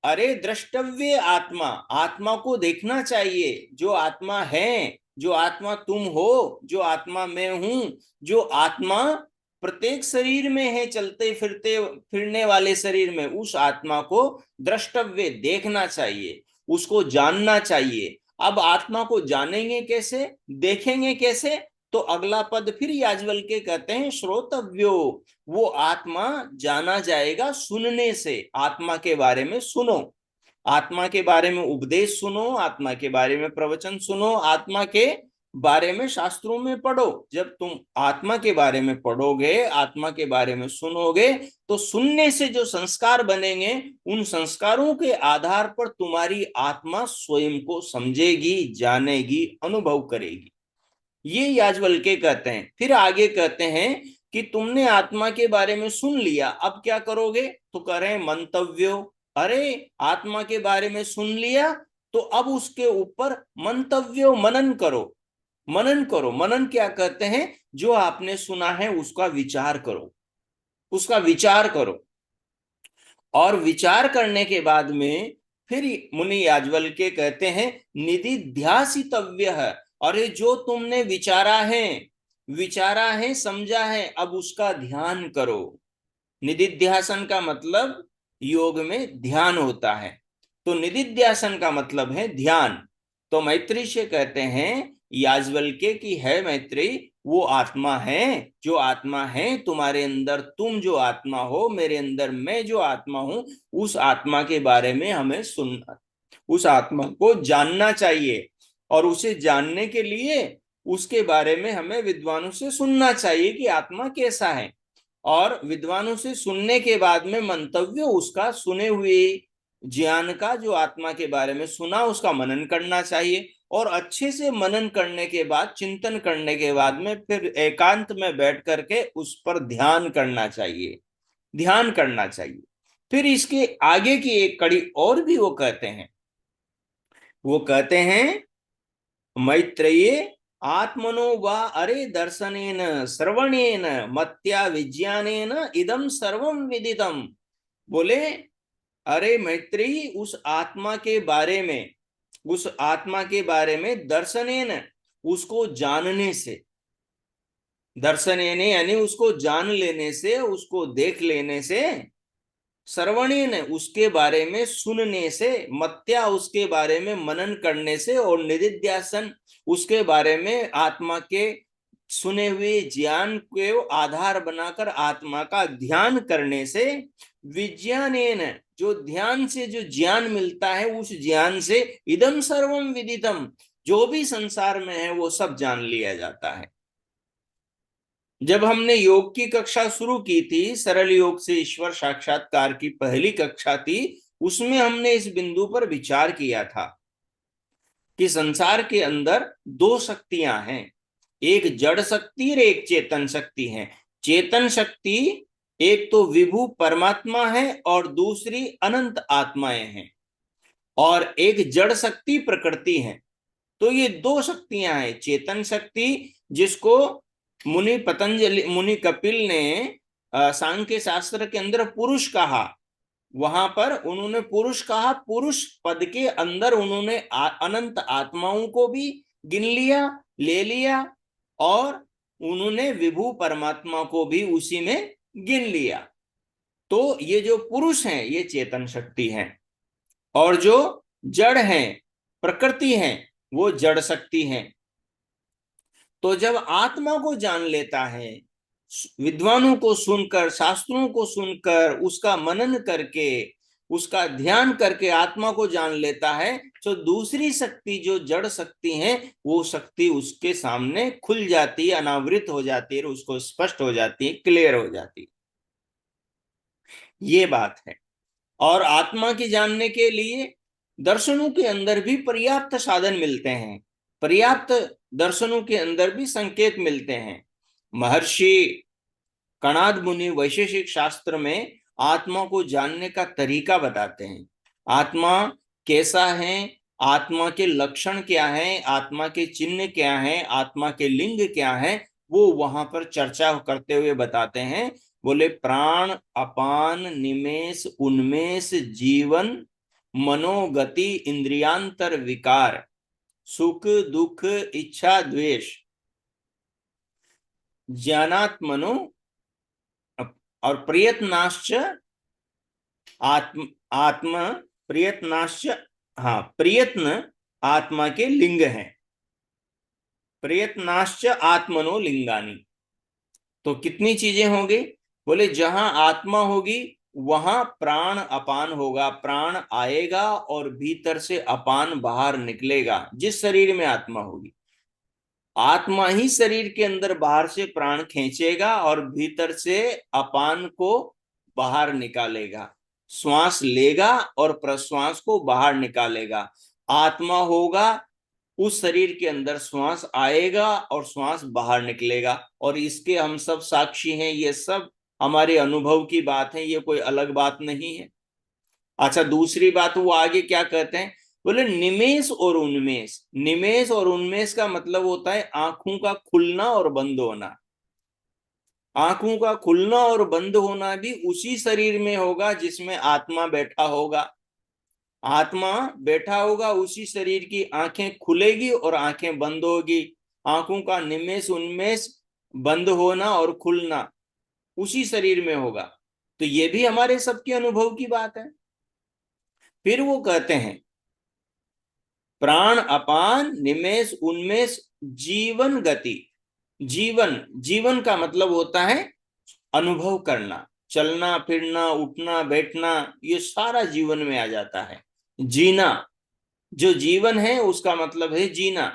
अरे द्रष्टव्य आत्मा, आत्मा को देखना चाहिए। जो आत्मा है, जो आत्मा तुम हो, जो आत्मा मैं हूं, जो आत्मा प्रत्येक शरीर में है, चलते फिरते फिरने वाले शरीर में, उस आत्मा को द्रष्टव्य देखना चाहिए, उसको जानना चाहिए। अब आत्मा को जानेंगे कैसे, देखेंगे कैसे? तो अगला पद फिर याज्ञवल्क्य कहते हैं श्रोतव्यो, वो आत्मा जाना जाएगा सुनने से। आत्मा के बारे में सुनो, आत्मा के बारे में उपदेश सुनो, आत्मा के बारे में प्रवचन सुनो, आत्मा के बारे में शास्त्रों में पढ़ो। जब तुम आत्मा के बारे में पढ़ोगे, आत्मा के बारे में सुनोगे, तो सुनने से जो संस्कार बनेंगे, उन संस्कारों के आधार पर तुम्हारी आत्मा स्वयं को समझेगी, जानेगी, अनुभव करेगी। ये याज्ञवल्क्य कहते हैं। फिर आगे कहते हैं कि तुमने आत्मा के बारे में सुन लिया, अब क्या करोगे? तो कह रहे हैं मंतव्यो, अरे आत्मा के बारे में सुन लिया तो अब उसके ऊपर मंतव्यो, मनन करो। मनन करो, मनन क्या कहते हैं? जो आपने सुना है उसका विचार करो, उसका विचार करो। और विचार करने के बाद में फिर मुनि याज्ञवल्क्य कहते हैं निदिध्यासितव्य है। अरे जो तुमने विचारा है, विचारा है, समझा है, अब उसका ध्यान करो। निदिध्यासन का मतलब योग में ध्यान होता है, तो निदिध्यासन का मतलब है ध्यान। तो मैत्री से कहते हैं याज्ञवल्क्य की है मैत्री, वो आत्मा है, जो आत्मा है तुम्हारे अंदर, तुम जो आत्मा हो, मेरे अंदर मैं जो आत्मा हूं, उस आत्मा के बारे में हमें सुनना, उस आत्मा को जानना चाहिए। और उसे जानने के लिए उसके बारे में हमें विद्वानों से सुनना चाहिए कि आत्मा कैसा है। और विद्वानों से सुनने के बाद में मंतव्य, उसका सुने हुए ज्ञान का, जो आत्मा के बारे में सुना, उसका मनन करना चाहिए। और अच्छे से मनन करने के बाद, चिंतन करने के बाद में फिर एकांत में बैठ करके उस पर ध्यान करना चाहिए, ध्यान करना चाहिए। फिर इसके आगे की एक कड़ी और भी वो कहते हैं, वो कहते हैं मैत्रेयी, आत्मनो वा अरे दर्शनेन श्रवणेन मत्या विज्ञानेन इदम सर्वम विदितम। बोले अरे मैत्रेयी, उस आत्मा के बारे में, उस आत्मा के बारे में दर्शनेन, उसको जानने से, दर्शनेन यानी उसको जान लेने से, उसको देख लेने से, श्रवणेन उसके बारे में सुनने से, मत्या उसके बारे में मनन करने से, और निदिध्यासन उसके बारे में आत्मा के सुने हुए ज्ञान को आधार बनाकर आत्मा का ध्यान करने से, विज्ञानेन जो ध्यान से जो ज्ञान मिलता है, उस ज्ञान से इदम सर्वम विदितम, जो भी संसार में है वो सब जान लिया जाता है। जब हमने योग की कक्षा शुरू की थी, सरल योग से ईश्वर साक्षात्कार की पहली कक्षा थी, उसमें हमने इस बिंदु पर विचार किया था कि संसार के अंदर दो शक्तियां हैं, एक जड़ शक्ति और एक चेतन शक्ति है। चेतन शक्ति एक तो विभु परमात्मा है और दूसरी अनंत आत्माएं हैं, और एक जड़ शक्ति प्रकृति है। तो ये दो शक्तियां हैं, चेतन शक्ति जिसको मुनि कपिल ने सांख्य शास्त्र के अंदर पुरुष कहा, वहां पर उन्होंने पुरुष कहा, पुरुष पद के अंदर उन्होंने अनंत आत्माओं को भी गिन लिया, ले लिया, और उन्होंने विभु परमात्मा को भी उसी में गिन लिया। तो ये जो पुरुष हैं ये चेतन शक्ति है, और जो जड़ है प्रकृति है वो जड़ शक्ति है। तो जब आत्मा को जान लेता है, विद्वानों को सुनकर, शास्त्रों को सुनकर, उसका मनन करके, उसका ध्यान करके आत्मा को जान लेता है, तो दूसरी शक्ति जो जड़ शक्ति है वो शक्ति उसके सामने खुल जाती है, अनावृत हो जाती है, उसको स्पष्ट हो जाती है, क्लियर हो जाती है। ये बात है। और आत्मा की जानने के लिए दर्शनों के अंदर भी पर्याप्त साधन मिलते हैं, पर्याप्त दर्शनों के अंदर भी संकेत मिलते हैं। महर्षि कणाद मुनि वैशेषिक शास्त्र में आत्मा को जानने का तरीका बताते हैं। आत्मा कैसा है, आत्मा के लक्षण क्या है, आत्मा के चिन्ह क्या है, आत्मा के लिंग क्या है, वो वहां पर चर्चा करते हुए बताते हैं। बोले प्राण अपान निमेष उन्मेष जीवन मनोगति इंद्रियांतर विकार सुख दुख इच्छा द्वेष ज्ञानात्मनो और प्रयत्नाश्च आत्म आत्म प्रयत्नाश्च, हाँ प्रयत्न आत्मा के लिंग है, प्रयत्नाश्च आत्मनो लिंगानी। तो कितनी चीजें होंगी? बोले जहां आत्मा होगी वहां प्राण अपान होगा, प्राण आएगा और भीतर से अपान बाहर निकलेगा। जिस शरीर में आत्मा होगी, आत्मा ही शरीर के अंदर बाहर से प्राण खींचेगा और भीतर से अपान को बाहर निकालेगा, श्वास लेगा और प्रश्वास को बाहर निकालेगा। आत्मा होगा, उस शरीर के अंदर श्वास आएगा और श्वास बाहर निकलेगा, और इसके हम सब साक्षी हैं। ये सब हमारे अनुभव की बात है, ये कोई अलग बात नहीं है। अच्छा, दूसरी बात वो आगे क्या कहते हैं? बोले निमेष और उन्मेष। निमेष और उन्मेष का मतलब होता है आंखों का खुलना और बंद होना। आंखों का खुलना और बंद होना भी उसी शरीर में होगा जिसमें आत्मा बैठा होगा। आत्मा बैठा होगा, उसी शरीर की आंखें खुलेगी और आंखें बंद होगी। आंखों का निमेष उन्मेष, बंद होना और खुलना उसी शरीर में होगा। तो ये भी हमारे सबके अनुभव की बात है। फिर वो कहते हैं प्राण अपान निमेष उन्मेष जीवन गति। जीवन, जीवन का मतलब होता है अनुभव करना, चलना फिरना उठना बैठना, ये सारा जीवन में आ जाता है। जीना, जो जीवन है उसका मतलब है जीना।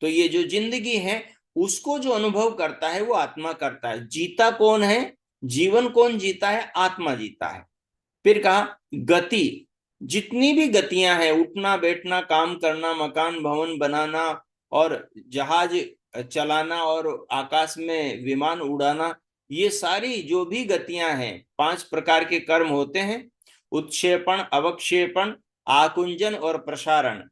तो ये जो जिंदगी है उसको जो अनुभव करता है वो आत्मा करता है। जीता कौन है? जीवन कौन जीता है? आत्मा जीता है। फिर कहा गति, जितनी भी गतियां हैं, उठना बैठना काम करना मकान भवन बनाना और जहाज चलाना और आकाश में विमान उड़ाना, ये सारी जो भी गतियां हैं, 5 प्रकार के कर्म होते हैं। उत्क्षेपण, अवक्षेपण, आकुंजन और प्रसारण।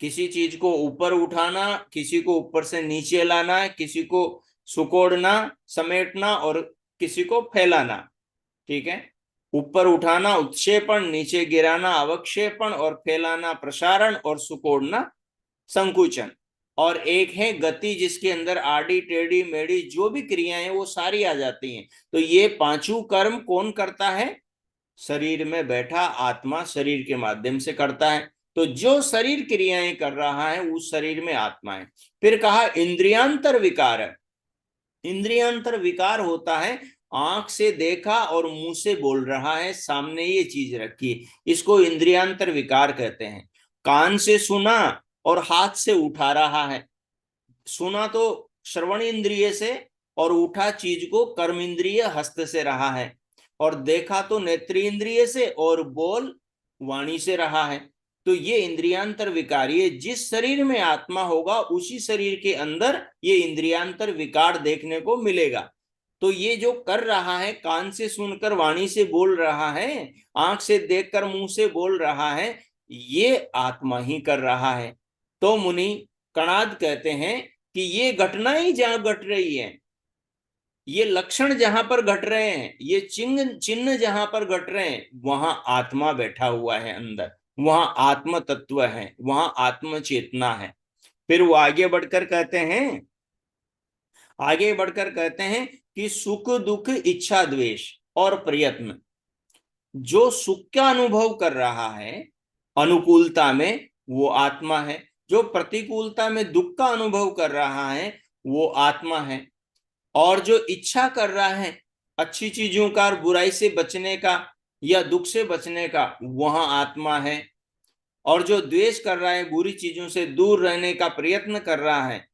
किसी चीज को ऊपर उठाना, किसी को ऊपर से नीचे लाना, किसी को सुकोड़ना समेटना और किसी को फैलाना। ठीक है, ऊपर उठाना उत्क्षेपण, नीचे गिराना अवक्षेपण और फैलाना प्रसारण और सुकोड़ना संकुचन। और एक है गति जिसके अंदर आड़ी टेढ़ी मेढ़ी जो भी क्रियाएं हैं वो सारी आ जाती हैं। तो ये पांचों कर्म कौन करता है? शरीर में बैठा आत्मा शरीर के माध्यम से करता है। तो जो शरीर क्रियाएं कर रहा है उस शरीर में आत्मा है। फिर कहा इंद्रियांतर विकार। इंद्रियांतर विकार होता है आंख से देखा और मुंह से बोल रहा है, सामने ये चीज रखी, इसको इंद्रियांतर विकार कहते हैं। कान से सुना और हाथ से उठा रहा है। सुना तो श्रवण इंद्रिय से और उठा चीज को कर्म इंद्रिय हस्त से रहा है, और देखा तो नेत्र इंद्रिय से और बोल वाणी से रहा है। तो ये इंद्रियांतर विकार, ये जिस शरीर में आत्मा होगा उसी शरीर के अंदर ये इंद्रियांतर विकार देखने को मिलेगा। तो ये जो कर रहा है, कान से सुनकर वाणी से बोल रहा है, आंख से देखकर मुंह से बोल रहा है, ये आत्मा ही कर रहा है। तो मुनि कणाद कहते हैं कि ये घटना ही जहां घट रही है, ये लक्षण जहां पर घट रहे हैं, ये चिन्ह चिन्ह जहां पर घट रहे हैं, वहां आत्मा बैठा हुआ है अंदर, वहां आत्म तत्व है, वहां आत्म चेतना है। फिर वो आगे बढ़कर कहते हैं कि सुख दुख इच्छा द्वेष और प्रयत्न, जो सुख का अनुभव कर रहा है अनुकूलता में, वो आत्मा है। जो प्रतिकूलता में दुख का अनुभव कर रहा है, वो आत्मा है। और जो इच्छा कर रहा है अच्छी चीजों का और बुराई से बचने का या दुख से बचने का, वहां आत्मा है। और जो द्वेष कर रहा है, बुरी चीजों से दूर रहने का प्रयत्न कर रहा है,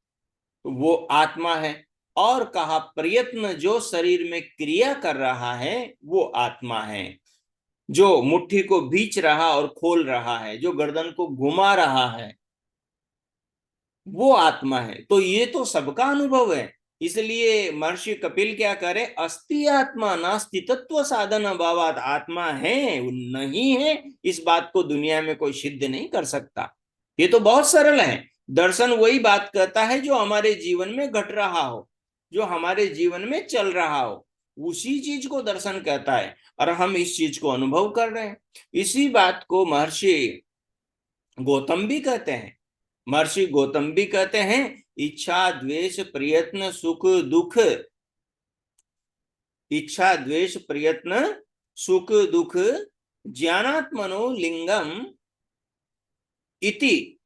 वो आत्मा है। और कहा प्रयत्न जो शरीर में क्रिया कर रहा है, वो आत्मा है। जो मुट्ठी को बीच रहा और खोल रहा है, जो गर्दन को घुमा रहा है, वो आत्मा है। तो ये तो सबका अनुभव है। इसलिए महर्षि कपिल क्या करे, अस्ति आत्मा नास्ति तत्व साधन अभावात, आत्मा है नहीं है, इस बात को दुनिया में कोई सिद्ध नहीं कर सकता। ये तो बहुत सरल है। दर्शन वही बात कहता है जो हमारे जीवन में घट रहा हो, जो हमारे जीवन में चल रहा हो, उसी चीज को दर्शन कहता है। और हम इस चीज को अनुभव कर रहे हैं। इसी बात को गौतम भी कहते हैं महर्षि गौतम भी कहते हैं, इच्छा द्वेष प्रयत्न सुख दुख, इच्छा द्वेष प्रयत्न सुख दुख ज्ञानात्मनो लिंगम इति।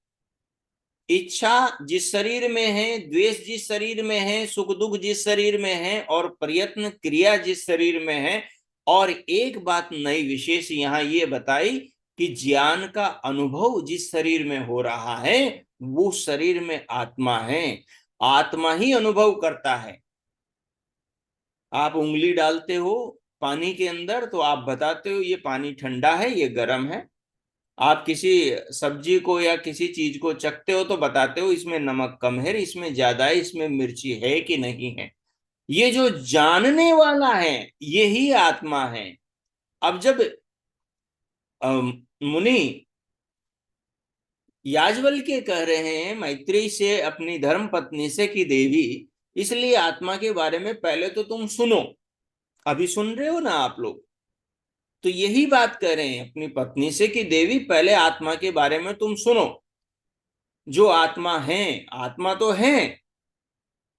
इच्छा जिस शरीर में है, द्वेष जिस शरीर में है, सुख दुख जिस शरीर में है, और प्रयत्न क्रिया जिस शरीर में है। और एक बात नई विशेष यहां ये बताई कि ज्ञान का अनुभव जिस शरीर में हो रहा है, वो शरीर में आत्मा है। आत्मा ही अनुभव करता है। आप उंगली डालते हो पानी के अंदर, तो आप बताते हो ये पानी ठंडा है, ये गर्म है। आप किसी सब्जी को या किसी चीज को चखते हो तो बताते हो इसमें नमक कम है, इसमें ज्यादा है, इसमें मिर्ची है कि नहीं है। ये जो जानने वाला है, यही आत्मा है। अब जब मुनि याज्ञवल्क्य कह रहे हैं मैत्री से अपनी धर्म पत्नी से कि देवी, इसलिए आत्मा के बारे में पहले तो तुम सुनो। अभी सुन रहे हो ना आप लोग, तो यही बात कह रहे हैं अपनी पत्नी से कि देवी पहले आत्मा के बारे में तुम सुनो। जो आत्मा है, आत्मा तो है,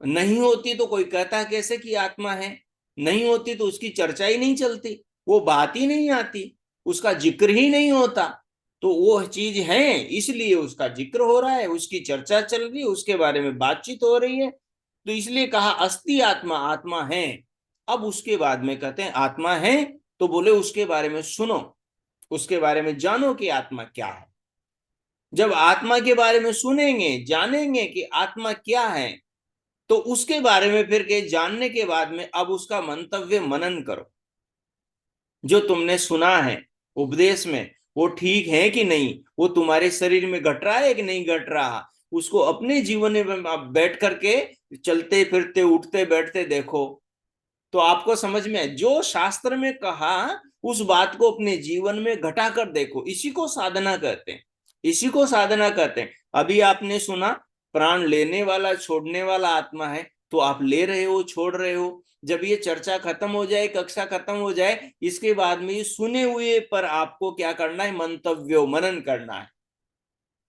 नहीं होती तो कोई कहता कैसे कि आत्मा है, नहीं होती तो उसकी चर्चा ही नहीं चलती, वो बात ही नहीं आती, उसका जिक्र ही नहीं होता। तो वो चीज है, इसलिए उसका जिक्र हो रहा है, उसकी चर्चा चल रही है, उसके बारे में बातचीत हो रही है। तो इसलिए कहा अस्ति आत्मा, आत्मा है। अब उसके बाद में कहते हैं आत्मा है, तो बोले उसके बारे में सुनो, उसके बारे में जानो कि आत्मा क्या है। जब आत्मा के बारे में सुनेंगे, जानेंगे कि आत्मा क्या है, तो उसके बारे में फिर के जानने के बाद में अब उसका मंतव्य मनन करो। जो तुमने सुना है उपदेश में, वो ठीक है कि नहीं, वो तुम्हारे शरीर में घट रहा है कि नहीं घट रहा, उसको अपने जीवन में आप बैठ करके चलते फिरते उठते बैठते देखो, तो आपको समझ में आए। जो शास्त्र में कहा, उस बात को अपने जीवन में घटा कर देखो, इसी को साधना कहते हैं, इसी को साधना कहते हैं। अभी आपने सुना प्राण लेने वाला छोड़ने वाला आत्मा है, तो आप ले रहे हो छोड़ रहे हो। जब ये चर्चा खत्म हो जाए, कक्षा खत्म हो जाए, इसके बाद में ये सुने हुए पर आपको क्या करना है, मंतव्य मनन करना है।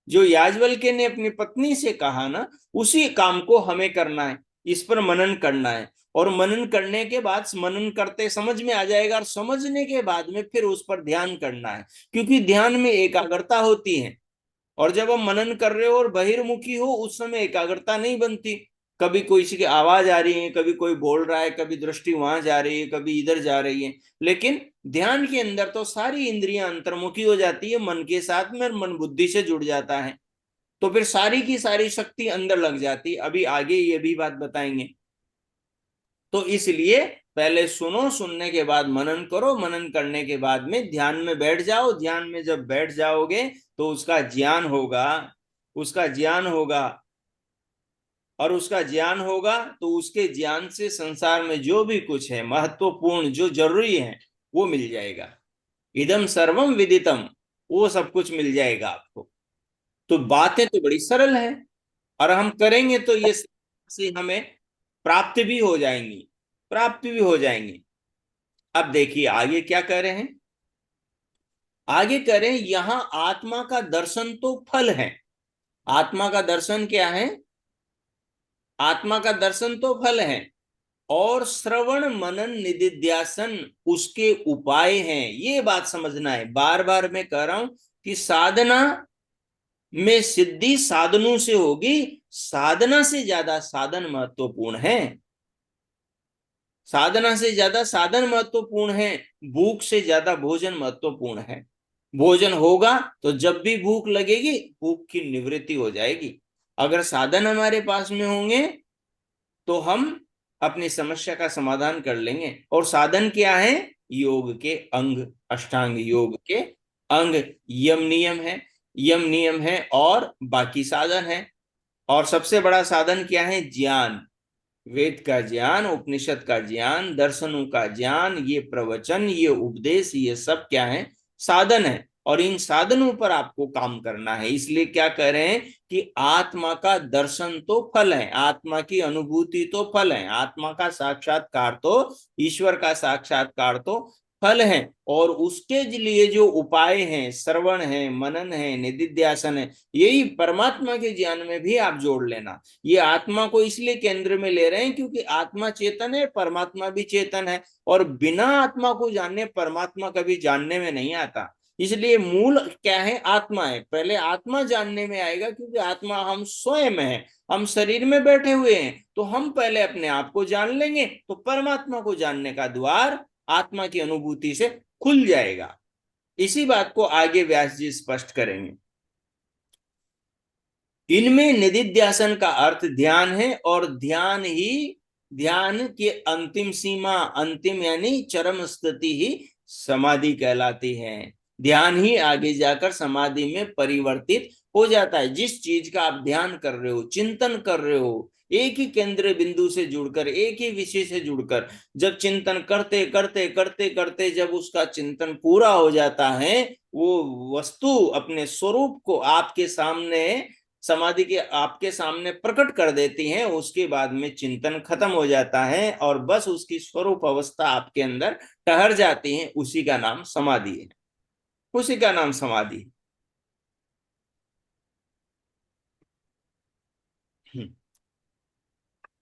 जो याज्ञवल्क्य ने अपनी पत्नी से कहा ना, उसी काम को हमें करना है, इस पर मनन करना है। और मनन करने के बाद, मनन करते समझ में आ जाएगा, और समझने के बाद में फिर उस पर ध्यान करना है, क्योंकि ध्यान में एकाग्रता होती है। और जब हम मनन कर रहे हो और बहिर्मुखी हो, उस समय एकाग्रता नहीं बनती। कभी कोई किसी की आवाज आ रही है, कभी कोई बोल रहा है, कभी दृष्टि वहां जा रही है, कभी इधर जा रही है। लेकिन ध्यान के अंदर तो सारी इंद्रियां अंतर्मुखी हो जाती है, मन के साथ में मन बुद्धि से जुड़ जाता है, तो फिर सारी की सारी शक्ति अंदर लग जाती है। अभी आगे ये भी बात बताएंगे। तो इसलिए पहले सुनो, सुनने के बाद मनन करो, मनन करने के बाद में ध्यान में बैठ जाओ। ध्यान में जब बैठ जाओगे तो उसका ज्ञान होगा, उसका ज्ञान होगा। और उसका ज्ञान होगा तो उसके ज्ञान से संसार में जो भी कुछ है महत्वपूर्ण, जो जरूरी है, वो मिल जाएगा। इदम सर्वम विदितम, वो सब कुछ मिल जाएगा आपको। तो बातें तो बड़ी सरल है, और हम करेंगे तो ये से हमें प्राप्त भी हो जाएंगी, प्राप्त भी हो जाएंगी। अब देखिए आगे क्या कह रहे हैं। आगे करें, यहां आत्मा का दर्शन तो फल है। आत्मा का दर्शन क्या है? आत्मा का दर्शन तो फल है, और श्रवण मनन निदिध्यासन उसके उपाय हैं। ये बात समझना है, बार बार मैं कह रहा हूं कि साधना में सिद्धि साधनों से होगी, साधना से ज्यादा साधन महत्वपूर्ण है। साधना से ज्यादा साधन महत्वपूर्ण है, भूख से ज्यादा भोजन महत्वपूर्ण है। भोजन होगा तो जब भी भूख लगेगी भूख की निवृत्ति हो जाएगी। अगर साधन हमारे पास में होंगे तो हम अपनी समस्या का समाधान कर लेंगे। और साधन क्या है? योग के अंग, अष्टांग योग के अंग। यम नियम है, यम नियम है, और बाकी साधन है। और सबसे बड़ा साधन क्या है? ज्ञान। वेद का ज्ञान, उपनिषद का ज्ञान, दर्शनों का ज्ञान, ये प्रवचन, ये उपदेश, ये सब क्या है? साधन है। और इन साधनों पर आपको काम करना है। इसलिए क्या कह रहे हैं कि आत्मा का दर्शन तो फल है, आत्मा की अनुभूति तो फल है, आत्मा का साक्षात्कार तो, ईश्वर का साक्षात्कार तो फल है। और उसके लिए जो उपाय हैं, श्रवण है, मनन है, निदिध्यासन है, यही परमात्मा के ज्ञान में भी आप जोड़ लेना। ये आत्मा को इसलिए केंद्र में ले रहे हैं क्योंकि आत्मा चेतन है, परमात्मा भी चेतन है, और बिना आत्मा को जाने परमात्मा कभी जानने में नहीं आता। इसलिए मूल क्या है? आत्मा है। पहले आत्मा जानने में आएगा, क्योंकि आत्मा हम स्वयं है, हम शरीर में बैठे हुए हैं। तो हम पहले अपने आप को जान लेंगे तो परमात्मा को जानने का द्वार आत्मा की अनुभूति से खुल जाएगा। इसी बात को आगे व्यास जी स्पष्ट करेंगे। इनमें निदिध्यासन का अर्थ ध्यान है, और ध्यान ही, ध्यान की अंतिम सीमा, अंतिम यानी चरम स्थिति ही समाधि कहलाती है। ध्यान ही आगे जाकर समाधि में परिवर्तित हो जाता है। जिस चीज का आप ध्यान कर रहे हो, चिंतन कर रहे हो, एक ही केंद्र बिंदु से जुड़कर, एक ही विषय से जुड़कर, जब चिंतन करते करते करते करते जब उसका चिंतन पूरा हो जाता है, वो वस्तु अपने स्वरूप को आपके सामने, समाधि के आपके सामने प्रकट कर देती हैं, उसके बाद में चिंतन खत्म हो जाता है और बस उसकी स्वरूप अवस्था आपके अंदर ठहर जाती है। उसी का नाम समाधि है, उसी का नाम समाधि है।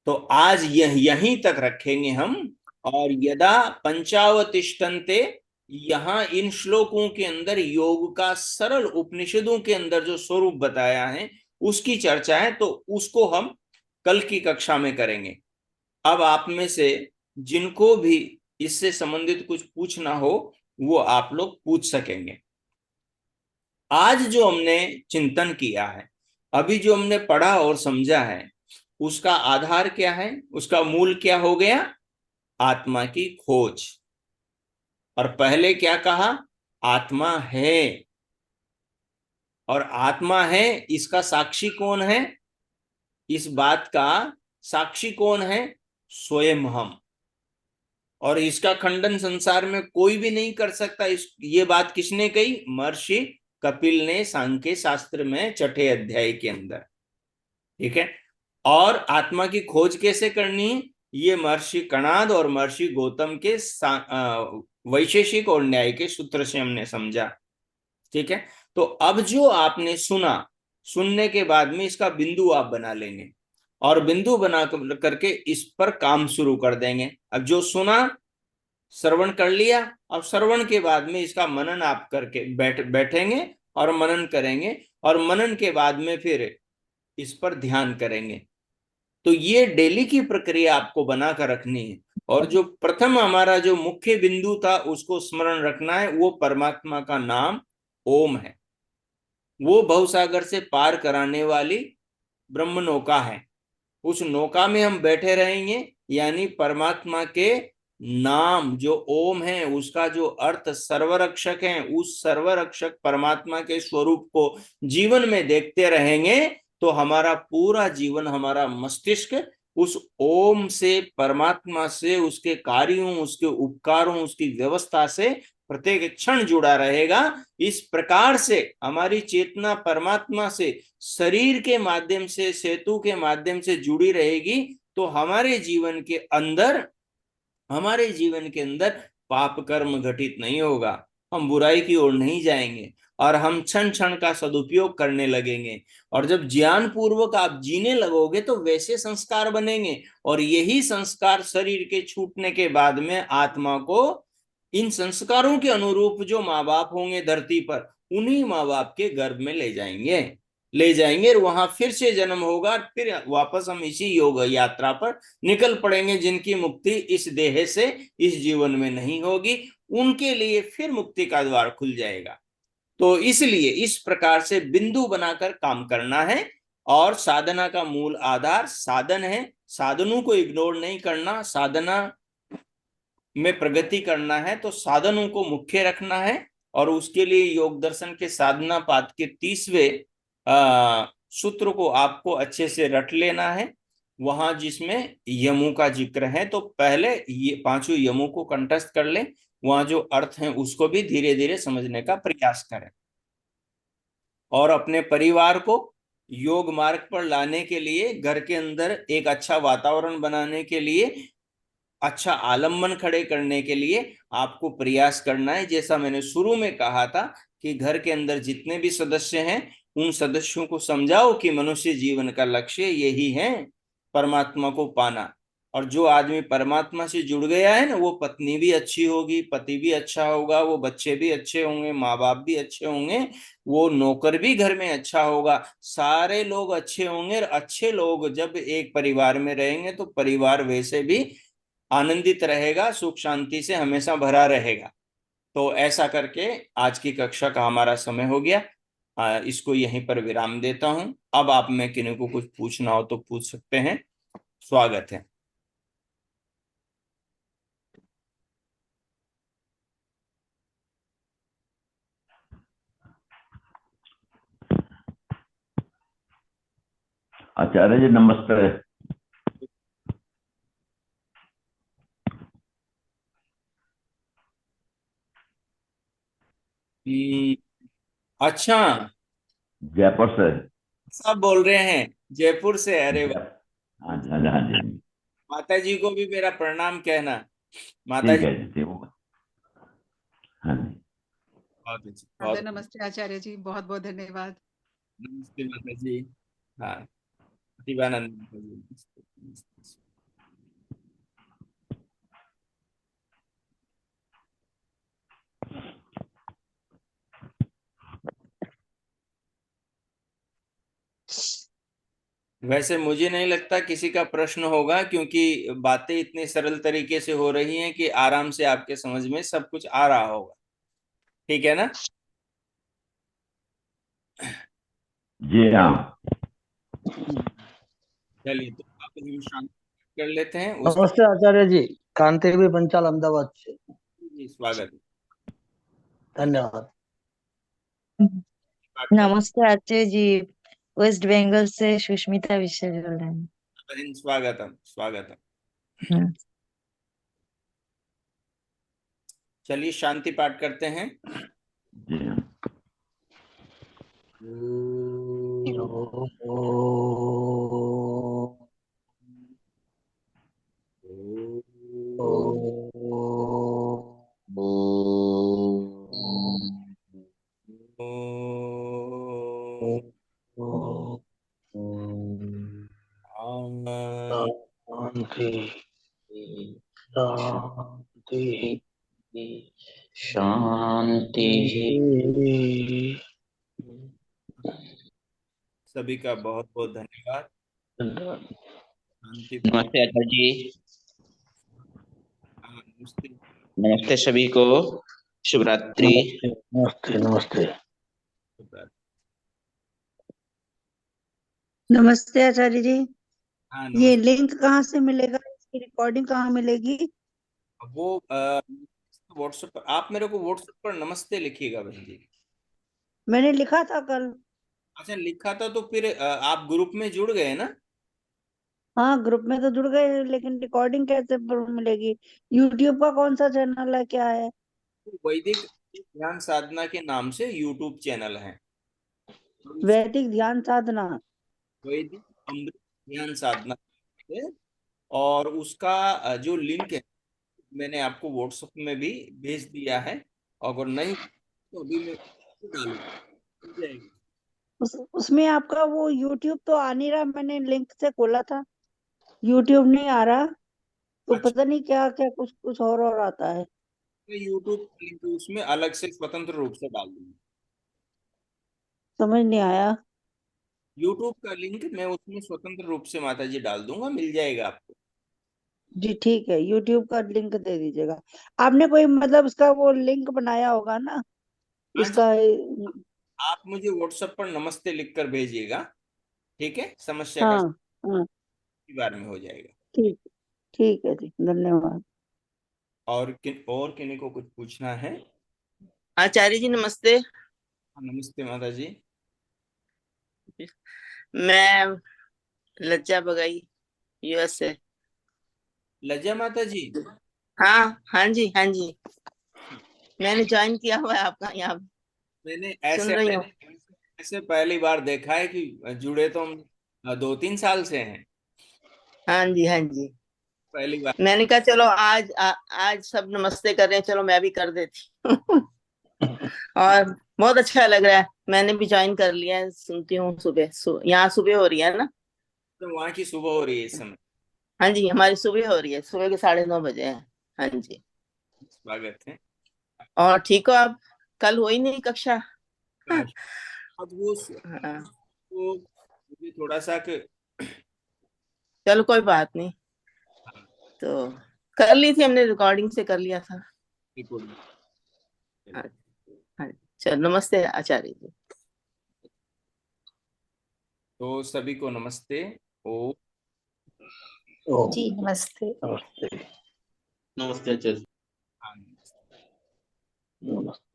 तो आज यहीं तक रखेंगे हम। और यदा पंचावतिष्ठन्ते, यहाँ इन श्लोकों के अंदर योग का सरल उपनिषदों के अंदर जो स्वरूप बताया है उसकी चर्चा है, तो उसको हम कल की कक्षा में करेंगे। अब आप में से जिनको भी इससे संबंधित कुछ पूछना हो वो आप लोग पूछ सकेंगे। आज जो हमने चिंतन किया है, अभी जो हमने पढ़ा और समझा है, उसका आधार क्या है? उसका मूल क्या हो गया? आत्मा की खोज। और पहले क्या कहा? आत्मा है। और आत्मा है, इसका साक्षी कौन है? इस बात का साक्षी कौन है? स्वयं हम। और इसका खंडन संसार में कोई भी नहीं कर सकता। ये बात किसने कही? महर्षि कपिल ने सांख्य शास्त्र में छठे अध्याय के अंदर। ठीक है। और आत्मा की खोज कैसे करनी है, ये महर्षि कणाद और महर्षि गौतम के वैशेषिक और न्याय के सूत्र से हमने समझा। ठीक है। तो अब जो आपने सुना, सुनने के बाद में इसका बिंदु आप बना लेंगे, और बिंदु बना करके इस पर काम शुरू कर देंगे। अब जो सुना, श्रवण कर लिया, अब श्रवण के बाद में इसका मनन आप करके बैठेंगे और मनन करेंगे, और मनन के बाद में फिर इस पर ध्यान करेंगे। तो ये डेली की प्रक्रिया आपको बनाकर रखनी है। और जो प्रथम हमारा जो मुख्य बिंदु था उसको स्मरण रखना है, वो परमात्मा का नाम ओम है। वो भवसागर से पार कराने वाली ब्रह्म नौका है। उस नौका में हम बैठे रहेंगे, यानी परमात्मा के नाम जो ओम है उसका जो अर्थ सर्वरक्षक है, उस सर्वरक्षक परमात्मा के स्वरूप को जीवन में देखते रहेंगे। तो हमारा पूरा जीवन, हमारा मस्तिष्क उस ओम से, परमात्मा से, उसके कार्यों, उसके उपकारों, उसकी व्यवस्था से प्रत्येक क्षण जुड़ा रहेगा। इस प्रकार से हमारी चेतना परमात्मा से शरीर के माध्यम से, सेतु के माध्यम से जुड़ी रहेगी। तो हमारे जीवन के अंदर पाप कर्म घटित नहीं होगा, हम बुराई की ओर नहीं जाएंगे, और हम क्षण क्षण का सदुपयोग करने लगेंगे। और जब ज्ञान पूर्वक आप जीने लगोगे तो वैसे संस्कार बनेंगे, और यही संस्कार शरीर के छूटने के बाद में आत्मा को इन संस्कारों के अनुरूप जो माँ बाप होंगे धरती पर, उन्हीं माँ बाप के गर्भ में ले जाएंगे, और वहां फिर से जन्म होगा, फिर वापस हम इसी योग यात्रा पर निकल पड़ेंगे। जिनकी मुक्ति इस देह से, इस जीवन में नहीं होगी, उनके लिए फिर मुक्ति का द्वार खुल जाएगा। तो इसलिए इस प्रकार से बिंदु बनाकर काम करना है। और साधना का मूल आधार साधन है, साधनों को इग्नोर नहीं करना। साधना में प्रगति करना है तो साधनों को मुख्य रखना है, और उसके लिए योग दर्शन के साधना पाद के 30वें सूत्र को आपको अच्छे से रट लेना है। वहां जिसमें यमों का जिक्र है, तो पहले ये पांचों यमों को कंठस्थ कर लें, वहां जो अर्थ है उसको भी धीरे धीरे समझने का प्रयास करें। और अपने परिवार को योग मार्ग पर लाने के लिए, घर के अंदर एक अच्छा वातावरण बनाने के लिए, अच्छा आलम्बन खड़े करने के लिए आपको प्रयास करना है। जैसा मैंने शुरू में कहा था कि घर के अंदर जितने भी सदस्य हैं, उन सदस्यों को समझाओ कि मनुष्य जीवन का लक्ष्य यही है, परमात्मा को पाना। और जो आदमी परमात्मा से जुड़ गया है ना, वो पत्नी भी अच्छी होगी, पति भी अच्छा होगा, वो बच्चे भी अच्छे होंगे, माँ बाप भी अच्छे होंगे, वो नौकर भी घर में अच्छा होगा, सारे लोग अच्छे होंगे। और अच्छे लोग जब एक परिवार में रहेंगे तो परिवार वैसे भी आनंदित रहेगा, सुख शांति से हमेशा भरा रहेगा। तो ऐसा करके आज की कक्षा का हमारा समय हो गया। इसको यहीं पर विराम देता हूं। अब आप में किन्हीं को कुछ पूछना हो तो पूछ सकते हैं। स्वागत है। आचार्य जी नमस्ते। अच्छा, जयपुर से। सब बोल रहे हैं जयपुर से? अरे वाह। जय हाँ जी, हाँ जी, हाँ जी। माता जी को भी मेरा प्रणाम कहना। माता ठीक जी है जी, ठीक है। हाँ जी। बहुत अच्छी, राधे बहुत नमस्ते आचार्य जी, बहुत बहुत धन्यवाद। नमस्ते माता जी। हाँ, शिवानंद माता जी, नमस्ते, नमस्ते। वैसे मुझे नहीं लगता किसी का प्रश्न होगा, क्योंकि बातें इतनी सरल तरीके से हो रही हैं कि आराम से आपके समझ में सब कुछ आ रहा होगा। ठीक है ना? जी हाँ। चलिए, तो आप हम शांत कर लेते हैं उसके। नमस्ते आचार्य जी, कांति भी पंचाल अहमदाबाद से। जी, स्वागत है। धन्यवाद। नमस्ते आचार्य जी, वेस्ट बंगाल से सुष्मिता विश्व बोल रहे हैं। बहन, स्वागतम, स्वागतम। हाँ। चलिए शांति पाठ करते हैं। जी हाँ। शांति शांति। सभी का बहुत बहुत धन्यवाद। शांति। नमस्ते आचार्य जी। नमस्ते। नमस्ते सभी को। शुभ रात्रि। नमस्ते नमस्ते। नमस्ते आचार्य जी। हाँ, ये नमस्ते। लिंक कहाँ से मिलेगा? इसकी रिकॉर्डिंग कहाँ मिलेगी? वो व्हाट्सएप पर आप मेरे को व्हाट्सएप पर नमस्ते लिखिएगा बहन जी। मैंने लिखा था कल। अच्छा लिखा था तो फिर आप ग्रुप में जुड़ गए ना? हाँ, ग्रुप में तो जुड़ गए, लेकिन रिकॉर्डिंग कैसे पर मिलेगी? यूट्यूब का कौन सा चैनल है, क्या है? वैदिक ध्यान साधना के नाम से यूट्यूब चैनल है। वैदिक ध्यान साधना। वैदिक अमृत ध्यान साधना है। और उसका जो लिंक है मैंने आपको व्हाट्सएप में भी भेज दिया है। अगर नहीं तो अभी मैं डालूंगा, मिल जाएगी। उसमें आपका वो यूट्यूब तो आ नहीं रहा, मैंने लिंक से खोला था, यूट्यूब नहीं आ रहा। तो अच्छा, पता नहीं क्या क्या, कुछ कुछ और आता है। मैं यूट्यूब लिंक उसमें अलग से स्वतंत्र रूप से डाल दूंगा। समझ नहीं आया। यूट्यूब का लिंक मैं उसमें स्वतंत्र रूप से माता जी डाल दूंगा, मिल जाएगा आपको। जी ठीक है, यूट्यूब का लिंक दे दीजिएगा। आपने कोई मतलब उसका वो लिंक बनाया होगा ना, हाँ जी, उसका? आप मुझे व्हाट्सएप पर नमस्ते लिखकर भेजिएगा। ठीक है, समस्या का हाँ हाँ, बार में हो जाएगा। ठीक, ठीक है जी, धन्यवाद। और किन्हीं को कुछ पूछना है? आचार्य जी नमस्ते। हाँ, नमस्ते माता जी। मैं लज्जा बगाई, यूएस से। लज्जा माता जी। हाँ हाँ जी, हाँ जी। मैंने ज्वाइन किया हुआ है आपका यहाँ, मैंने सुन ऐसे रही हूँ। ऐसे पहली बार देखा है कि जुड़े तो हम 2-3 साल से हैं। हाँ जी, हाँ जी। पहली बार। मैंने कहा चलो आज सब नमस्ते कर रहे हैं, चलो मैं भी कर देती हूँ। और बहुत अच्छा लग रहा है। मैंने भी ज्वाइन कर लिया है, सुनती हूँ सुबह यहाँ सुबह हो रही है ना? तो वहाँ की सुबह हो रही है इस समय। हाँ जी, हमारी सुबह हो रही है, सुबह के 9:30 बजे है। हाँ जी। स्वागत है। और ठीक हो आप? कल हुई नहीं कक्षा? काश। अब हाँ, वो मुझे थोड़ा सा चलो कोई बात नहीं। तो कर ली थी हमने, रिकॉर्डिंग से कर लिया था। रिकॉर्डिंग। हाँ, हाँ। चलो नमस्ते आचार्य जी। तो सभी को नमस्ते। ओ ओम जी नमस्ते। नमस्ते। नमस्ते आचार्य। हाँ। नमस्ते।